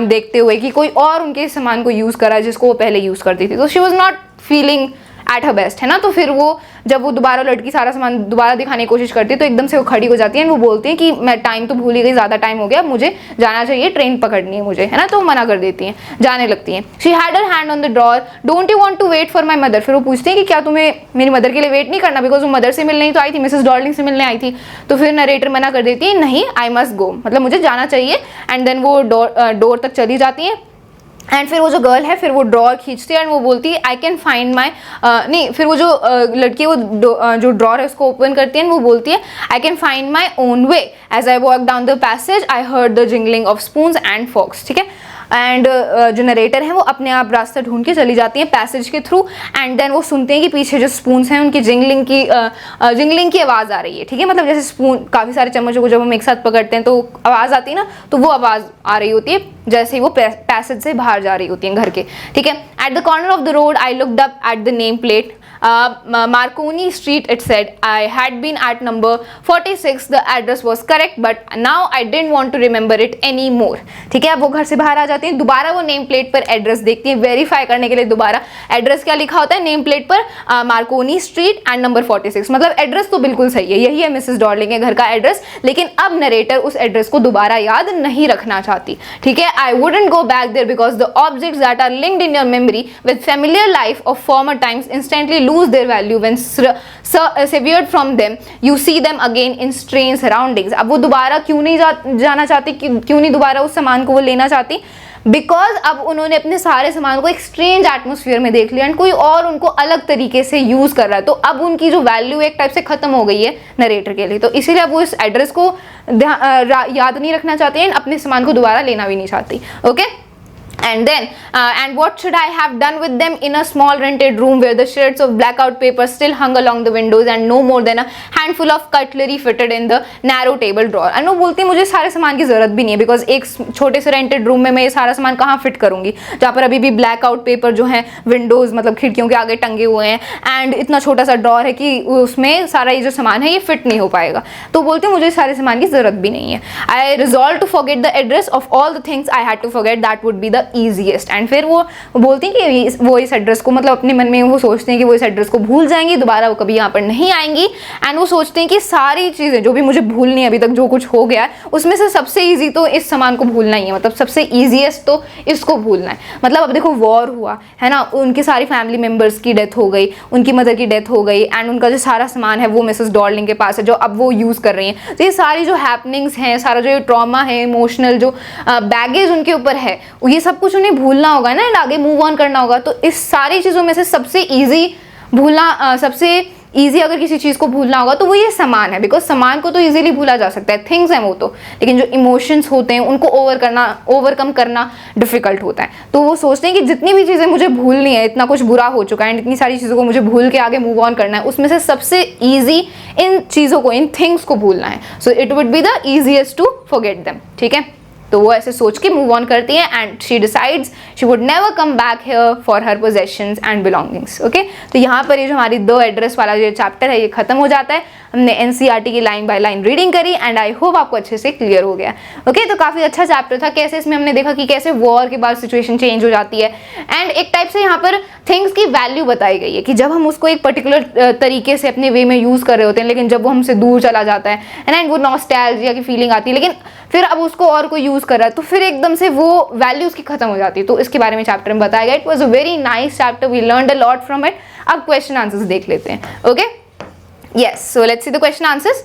देखते हुए कि कोई और उनके सामान को यूज़ करा जिसको वो पहले यूज़ करती थी। तो she was not feeling at her best, है ना। तो फिर वो जब वो दोबारा लड़की सारा सामान दोबारा दिखाने की कोशिश करती है तो एकदम से वो खड़ी हो जाती है, वो बोलती है कि मैं टाइम तो भूल ही गई, ज़्यादा टाइम हो गया, मुझे जाना चाहिए, ट्रेन पकड़नी है मुझे, है ना। तो वो मना कर देती हैं, जाने लगती हैं। She had her hand on the drawer, don't you want to wait for my mother. फिर वो पूछते हैं कि क्या तुम्हें मेरी मदर के लिए वेट नहीं करना, बिकॉज वो मदर से मिलने ही तो आई थी, मिसेस डॉर्लिंग से मिलने आई थी। तो फिर नरेटर मना कर देती है, नहीं, आई मस्ट गो, मतलब मुझे जाना चाहिए। एंड देन वो डोर तक चली जाती है एंड फिर वो जो गर्ल है फिर वो ड्रॉर खींचती है एंड वो बोलती है आई कैन फाइंड माई नहीं, फिर वो जो लड़की वो जो ड्रॉर है उसको ओपन करती है, वो बोलती है I can find my own way, as I walk down the passage I heard the jingling of spoons and forks. ठीक है, एंड जो नरेटर है वो अपने आप रास्ता ढूंढ के चली जाती है पैसेज के थ्रू एंड देन वो सुनते हैं कि पीछे जो स्पून्स हैं उनकी जिंगलिंग की आवाज़ आ रही है। ठीक है, मतलब जैसे स्पून काफ़ी सारे चम्मचों को जब हम एक साथ पकड़ते हैं तो आवाज़ आती है ना, तो वो आवाज़ आ रही होती है जैसे ही वो पैसेज से बाहर जा रही होती हैं घर के। ठीक है, at the corner of the road I looked up at the name plate Marconi Street, it said. I had been at number 46. The address was correct, but now I didn't want to remember it anymore. ठीक है, अब वो घर से बाहर आ जाती हैं, दोबारा वो नेम प्लेट पर एड्रेस देखती हैं वेरीफाई करने के लिए। दोबारा एड्रेस क्या लिखा होता है नेम प्लेट पर, मार्कोनी स्ट्रीट एंड नंबर 46, मतलब एड्रेस तो बिल्कुल सही है, यही है मिसेस डॉर्लिंग के घर का एड्रेस। लेकिन अब नरेटर उस एड्रेस को दोबारा याद नहीं रखना चाहती। ठीक है, I wouldn't go back there because the objects that are linked in your memory with familiar life of former times instantly lose their value when severed from them. You see them again in strange surroundings. अब वो दोबारा क्यों नहीं जाना चाहती, क्यों नहीं दोबारा उस सामान को वो लेना चाहती, बिकॉज अब उन्होंने अपने सारे सामान को एक स्ट्रेंज एटमोसफियर में देख लिया एंड कोई और उनको अलग तरीके से यूज कर रहा है। तो अब उनकी जो वैल्यू एक टाइप से खत्म हो गई है नरेटर के लिए, तो इसीलिए अब वो इस एड्रेस को याद नहीं रखना चाहती है, अपने सामान को दोबारा लेना भी नहीं चाहती। Okay, and then and what should I have done with them in a small rented room where the shreds of blackout paper still hung along the windows and no more than a handful of cutlery fitted in the narrow table drawer। and वो बोलती है मुझे सारे सामान की जरूरत भी नहीं है, बिकॉज एक छोटे से रेंटेड रूम में मैं ये सारा सामान कहाँ फिट करूंगी, जहाँ पर अभी भी ब्लैकआउट पेपर जो है विंडोज मतलब खिड़कियों के आगे टंगे हुए हैं एंड इतना छोटा सा ड्रॉर है कि उसमें सारा ये जो सामान है ये फिट नहीं हो पाएगा। तो बोलती है मुझे सारे सामान की जरूरत भी नहीं है। I resolved to forget the address of all the things I had to forget, that would be the easiest. And फिर वो बोलती हैं कि वो इस एड्रेस को मतलब अपने मन में वो सोचते हैं कि वो इस एड्रेस को भूल जाएंगी, दोबारा वो कभी यहाँ पर नहीं आएंगी। एंड वो सोचते हैं कि सारी चीज़ें जो भी मुझे भूलनी है अभी तक जो कुछ हो गया है उसमें से सबसे ईजी तो इस सामान को भूलना ही है, मतलब सबसे ईजीएस्ट तो इसको भूलना है। मतलब अब देखो वॉर हुआ है ना, उनकी सारी फैमिली मेम्बर्स की डेथ हो गई, उनकी मदर की डेथ हो गई एंड उनका जो सारा सामान है वो मिसेस डॉर्लिंग के पास है जो अब वो यूज़ कर रही हैं। तो ये सारी जो हैपनिंग्स हैं, सारा जो ट्रॉमा है, इमोशनल जो बैगेज उनके ऊपर है, ये सब कुछ उन्हें भूलना होगा ना एंड आगे मूव ऑन करना होगा। तो इस सारी चीज़ों में से सबसे ईजी भूलना, सबसे ईजी अगर किसी चीज़ को भूलना होगा तो वो ये सामान है, बिकॉज सामान को तो इजीली भूला जा सकता है, थिंग्स हैं वो तो, लेकिन जो इमोशंस होते हैं उनको ओवरकम करना डिफिकल्ट होता है। तो वो सोचते हैं कि जितनी भी चीज़ें मुझे भूलनी है, इतना कुछ बुरा हो चुका है एंड इतनी सारी चीज़ों को मुझे भूल के आगे मूव ऑन करना है, उसमें से सबसे ईजी इन चीज़ों को, इन थिंग्स को भूलना है। So it would be the easiest to forget them. ठीक है, तो वो ऐसे सोच के मूव ऑन करती है and she decides she would never come back here for her possessions and belongings. Okay, तो यहाँ पर ये जो हमारी दो एड्रेस वाला जो चैप्टर है ये खत्म हो जाता है। हमने एनसीईआरटी की लाइन बाय लाइन रीडिंग करी एंड आई होप आपको अच्छे से क्लियर हो गया। ओके, तो काफ़ी अच्छा चैप्टर था। कैसे इसमें हमने देखा कि कैसे वॉर के बाद सिचुएशन चेंज हो जाती है एंड एक टाइप से यहाँ पर थिंग्स की वैल्यू बताई गई है कि जब हम उसको एक पर्टिकुलर तरीके से अपने वे में यूज़ कर रहे होते हैं, लेकिन जब वो हमसे दूर चला जाता है एंड वो नॉस्टैल्जिया की फीलिंग आती है, लेकिन फिर अब उसको और कोई यूज़ यूज कर रहा है तो फिर एकदम से वो वैल्यू उसकी खत्म हो जाती है। तो इसके बारे में चैप्टर में बताया गया। It was a very nice chapter, we learned a lot from it. अब क्वेश्चन आंसर्स देख लेते हैं। Okay, yes, so let's see the question answers.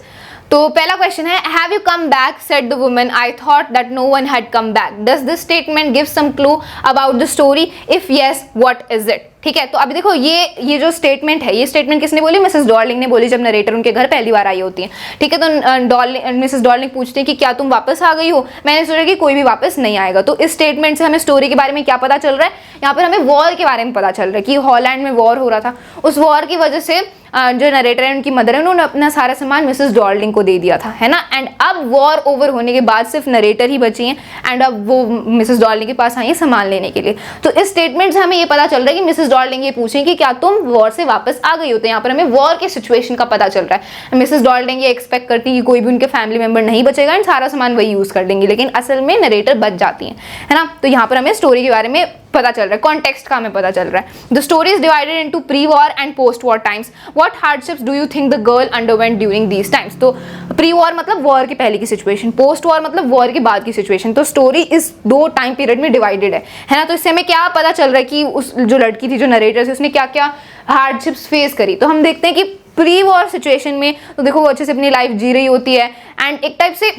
तो पहला क्वेश्चन है, have you come back, said the woman, I thought that no one had come back, does this statement give some clue about the story, if yes what is it. ठीक है, तो अभी देखो ये जो स्टेटमेंट है, ये स्टेटमेंट किसने बोली? मिसेस डॉर्लिंग ने बोली, जब नरेटर उनके घर पहली बार आई होती है। ठीक है, तो मिसेस डॉर्लिंग पूछते हैं कि क्या तुम वापस आ गई हो? मैंने सोचा कि कोई भी वापस नहीं आएगा। तो इस स्टेटमेंट से हमें स्टोरी के बारे में क्या पता चल रहा है? यहाँ पर हमें वॉर के बारे में पता चल रहा है कि हॉलैंड में वॉर हो रहा था। उस वॉर की वजह से जो नरेटर है, उनकी मदर है, उन्होंने अपना सारा सामान मिसेस डॉर्लिंग को दे दिया था, है ना। एंड अब वॉर ओवर होने के बाद सिर्फ नरेटर ही बची हैं एंड अब वो मिसेस डॉर्लिंग के पास आई है सामान लेने के लिए। तो इस स्टेटमेंट से हमें ये पता चल रहा है कि मिसेस डॉर्लिंग ये पूछें कि क्या तुम वॉर से वापस आ गई हो? तो यहाँ पर हमें वॉर के सिचुएशन का पता चल रहा है। मिसेस डॉर्लिंग ये एक्सपेक्ट करती है कि कोई भी उनके फैमिली मेंबर नहीं बचेगा एंड सारा सामान वही यूज कर लेंगे, लेकिन असल में नरेटर बच जाती है ना। तो यहाँ पर हमें स्टोरी के बारे में पता चल रहा है, कॉन्टेक्स्ट का हमें पता चल रहा है। The story is divided into pre war and post war times. What hardships do you think the girl underwent during these times? तो प्री वॉर मतलब वॉर के पहले की सिचुएशन, पोस्ट वॉर मतलब वॉर के बाद की सिचुएशन। तो स्टोरी इस दो टाइम पीरियड में डिवाइडेड है ना। तो इससे हमें क्या पता चल रहा है कि उस जो लड़की थी, जो नरेटर थी, उसने क्या क्या हार्डशिप्स फेस करी। तो हम देखते हैं कि प्री वॉर सिचुएशन में तो देखो वो अच्छे से अपनी लाइफ जी रही होती है एंड एक टाइप से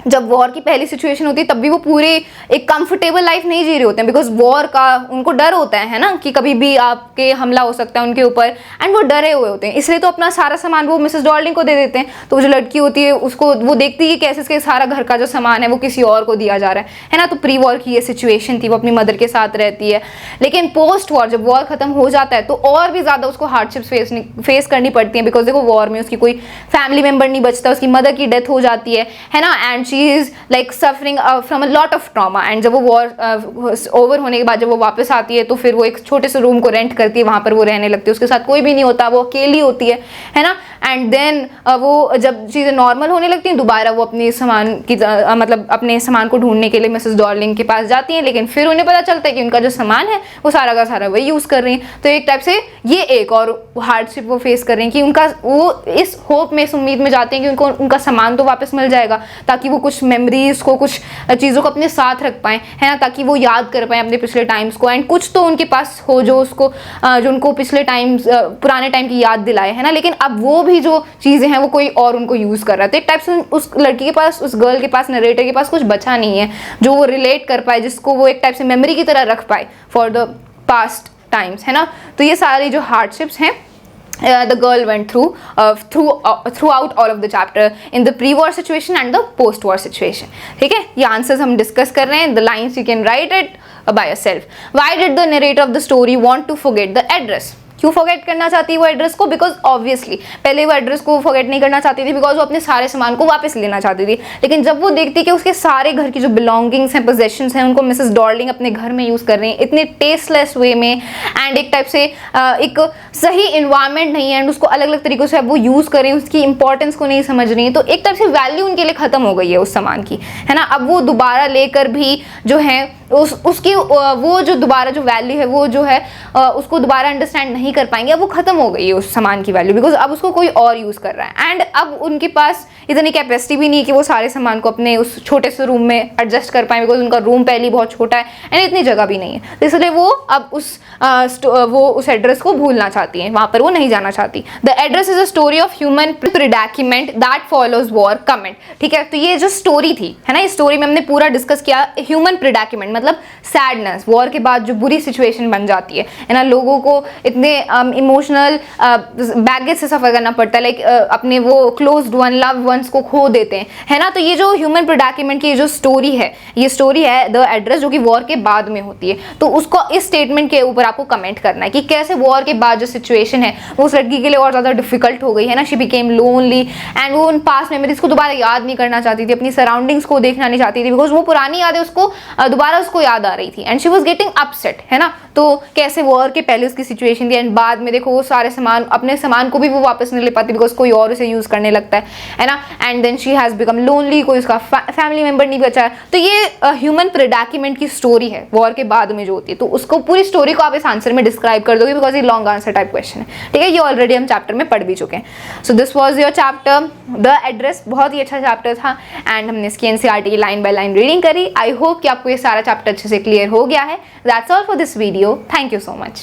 जब वॉर की पहली सिचुएशन होती है तब भी वो पूरे एक कंफर्टेबल लाइफ नहीं जी रहे होते हैं, बिकॉज वॉर का उनको डर होता है ना, कि कभी भी आपके हमला हो सकता है उनके ऊपर एंड वो डरे हुए होते हैं। इसलिए तो अपना सारा सामान वो मिसेस डॉर्लिंग को दे देते हैं। तो वो जो लड़की होती है उसको वो देखती है कैसे इसके सारा घर का जो सामान है वो किसी और को दिया जा रहा है ना। तो प्री वॉर की ये सिचुएशन थी, वो अपनी मदर के साथ रहती है। लेकिन पोस्ट वॉर जब वॉर खत्म हो जाता है तो और भी ज़्यादा उसको हार्डशिप्स फेस करनी पड़ती है, बिकॉज देखो वॉर में उसकी कोई फैमिली मेम्बर नहीं बचता, उसकी मदर की डेथ हो जाती है ना। And she is like suffering from a lot of trauma. And जब वो वॉर ओवर होने के बाद जब वो वापस आती है तो फिर वो एक छोटे से रूम को रेंट करती है, वहाँ पर वो रहने लगती है, उसके साथ कोई भी नहीं होता, वो अकेली होती है ना। एंड देन वो जब चीज़ें नॉर्मल होने लगती हैं दोबारा वो अपने सामान की मतलब अपने सामान को ढूंढने के लिए मिसेस डॉर्लिंग के पास जाती हैं, लेकिन फिर उन्हें पता चलता है कि उनका जो सामान है वो सारा का सारा वही यूज़ कर रही हैं। तो एक टाइप से ये एक और हार्डशिप वो फेस कर रही हैं कि उनका वो इस होप में, इस उम्मीद में जाते हैं कि उनको उनका सामान तो वापस मिल जाएगा ताकि वो कुछ मेमोरीज को, कुछ चीज़ों को अपने साथ रख पाएँ, है ना, ताकि वो याद कर पाएँ अपने पिछले टाइम्स को एंड कुछ तो उनके पास हो जो उसको जो उनको पिछले टाइम्स पुराने टाइम की याद दिलाए, है ना। लेकिन अब वो भी जो चीज़ें हैं वो कोई और उनको यूज़ कर रहा है। तो एक टाइप से उस लड़की के पास, उस गर्ल के पास, नरेटर के पास कुछ बचा नहीं है जो वो रिलेट कर पाए, जिसको वो एक टाइप से मेमोरी की तरह रख पाए फॉर द पास्ट टाइम्स, है ना। तो ये सारी जो हार्डशिप्स हैं the girl went throughout all of the chapter in the pre-war situation and the post-war situation. ठीक है, ये आंसर्स हम डिस्कस कर रहे हैं. The lines you can write it by yourself. Why did the narrator of the story want to forget the address? क्यों forget करना चाहती है वो एड्रेस को? बिकॉज ऑब्वियसली पहले वो एड्रेस को फॉरगेट नहीं करना चाहती थी, बिकॉज वो अपने सारे सामान को वापस लेना चाहती थी. लेकिन जब वो देखती कि उसके सारे घर की जो बिलोंगिंग्स हैं, पोजेशंस हैं, उनको मिसेस डॉर्लिंग अपने घर में यूज़ कर रही हैं इतने टेस्टलेस वे में एंड एक टाइप से एक सही इन्वायरमेंट नहीं है एंड उसको अलग अलग तरीक़ों से अब वो यूज़ कर रही हैं, उसकी इंपॉर्टेंस को नहीं समझ रही हैं, तो एक टाइप से वैल्यू उनके लिए ख़त्म हो गई है उस सामान की, है ना. अब वो दोबारा लेकर भी जो है उसकी वो जो दोबारा जो वैल्यू है वो जो है उसको दोबारा अंडरस्टैंड नहीं कर पाएंगे. अब वो खत्म हो गई है उस सामान की वैल्यू, बिकॉज अब उसको कोई और यूज़ कर रहा है एंड अब उनके पास इतनी कैपेसिटी भी नहीं है कि वो सारे सामान को अपने उस छोटे से रूम में एडजस्ट कर पाएं, बिकॉज उनका रूम पहले बहुत छोटा है एंड इतनी जगह भी नहीं है. तो इसलिए वो अब उस एड्रेस को भूलना चाहती हैं, वहाँ पर वो नहीं जाना चाहती. The address is a story of human predicament that follows war comment. ठीक है, तो ये जो स्टोरी थी, है ना, इस स्टोरी में हमने पूरा डिस्कस किया ह्यूमन प्रेडिकेमेंट मतलब सैडनेस, वॉर के बाद जो बुरी सिचुएशन बन जाती है ना, लोगों को इतने इमोशनल बैगेज से सफ़र करना पड़ता है, लाइक अपने वो क्लोज्ड वन, लव वंस को खो देते हैं, है ना. तो ये जो ह्यूमन प्रेडिकेमेंट की जो स्टोरी है, ये स्टोरी है द एड्रेस, जो कि वॉर के बाद में होती है. तो उसको इस स्टेटमेंट के ऊपर आपको कमेंट करना है कि कैसे वॉर के बाद जो सिचुएशन है वो उस लड़की के लिए और ज़्यादा डिफिकल्ट हो गई है ना. शी बिकेम लोनली एंड वो उन पास्ट मेमोरीज को दोबारा याद नहीं करना चाहती थी, अपनी सराउंडिंग्स को देखना नहीं चाहती थी, बिकॉज वो पुरानी यादें उसको दोबारा उसको याद आ रही थी and she was getting upset, है ना. तो कैसे वॉर के पहले उसकी सिचुएशन थी एंड बाद में देखो वो सारे सामान, अपने सामान को भी वो वापस नहीं ले पाती बिकॉज कोई और उसे यूज करने लगता है ना, and then she has become lonely, कोई उसका फैमिली मेंबर नहीं बचा है। तो ये ह्यूमन प्रेडाक्यूमेंट की स्टोरी है वॉर के बाद में जो होती है, तो उसको पूरी स्टोरी को आप इस आंसर में डिस्क्राइब कर दोगे बिकॉज ये लॉन्ग आंसर टाइप क्वेश्चन है, ठीक है। ये ऑलरेडी हम चैप्टर में पढ़ भी चुके हैं। So this was your chapter the address, बहुत ही अच्छा चैप्टर था एंड हमने इसकी एनसीईआरटी की लाइन बाय लाइन रीडिंग करी। आई होप कि आपको ये सारा चैप्टर अच्छे से क्लियर हो गया है। That's all for this video, thank you so much.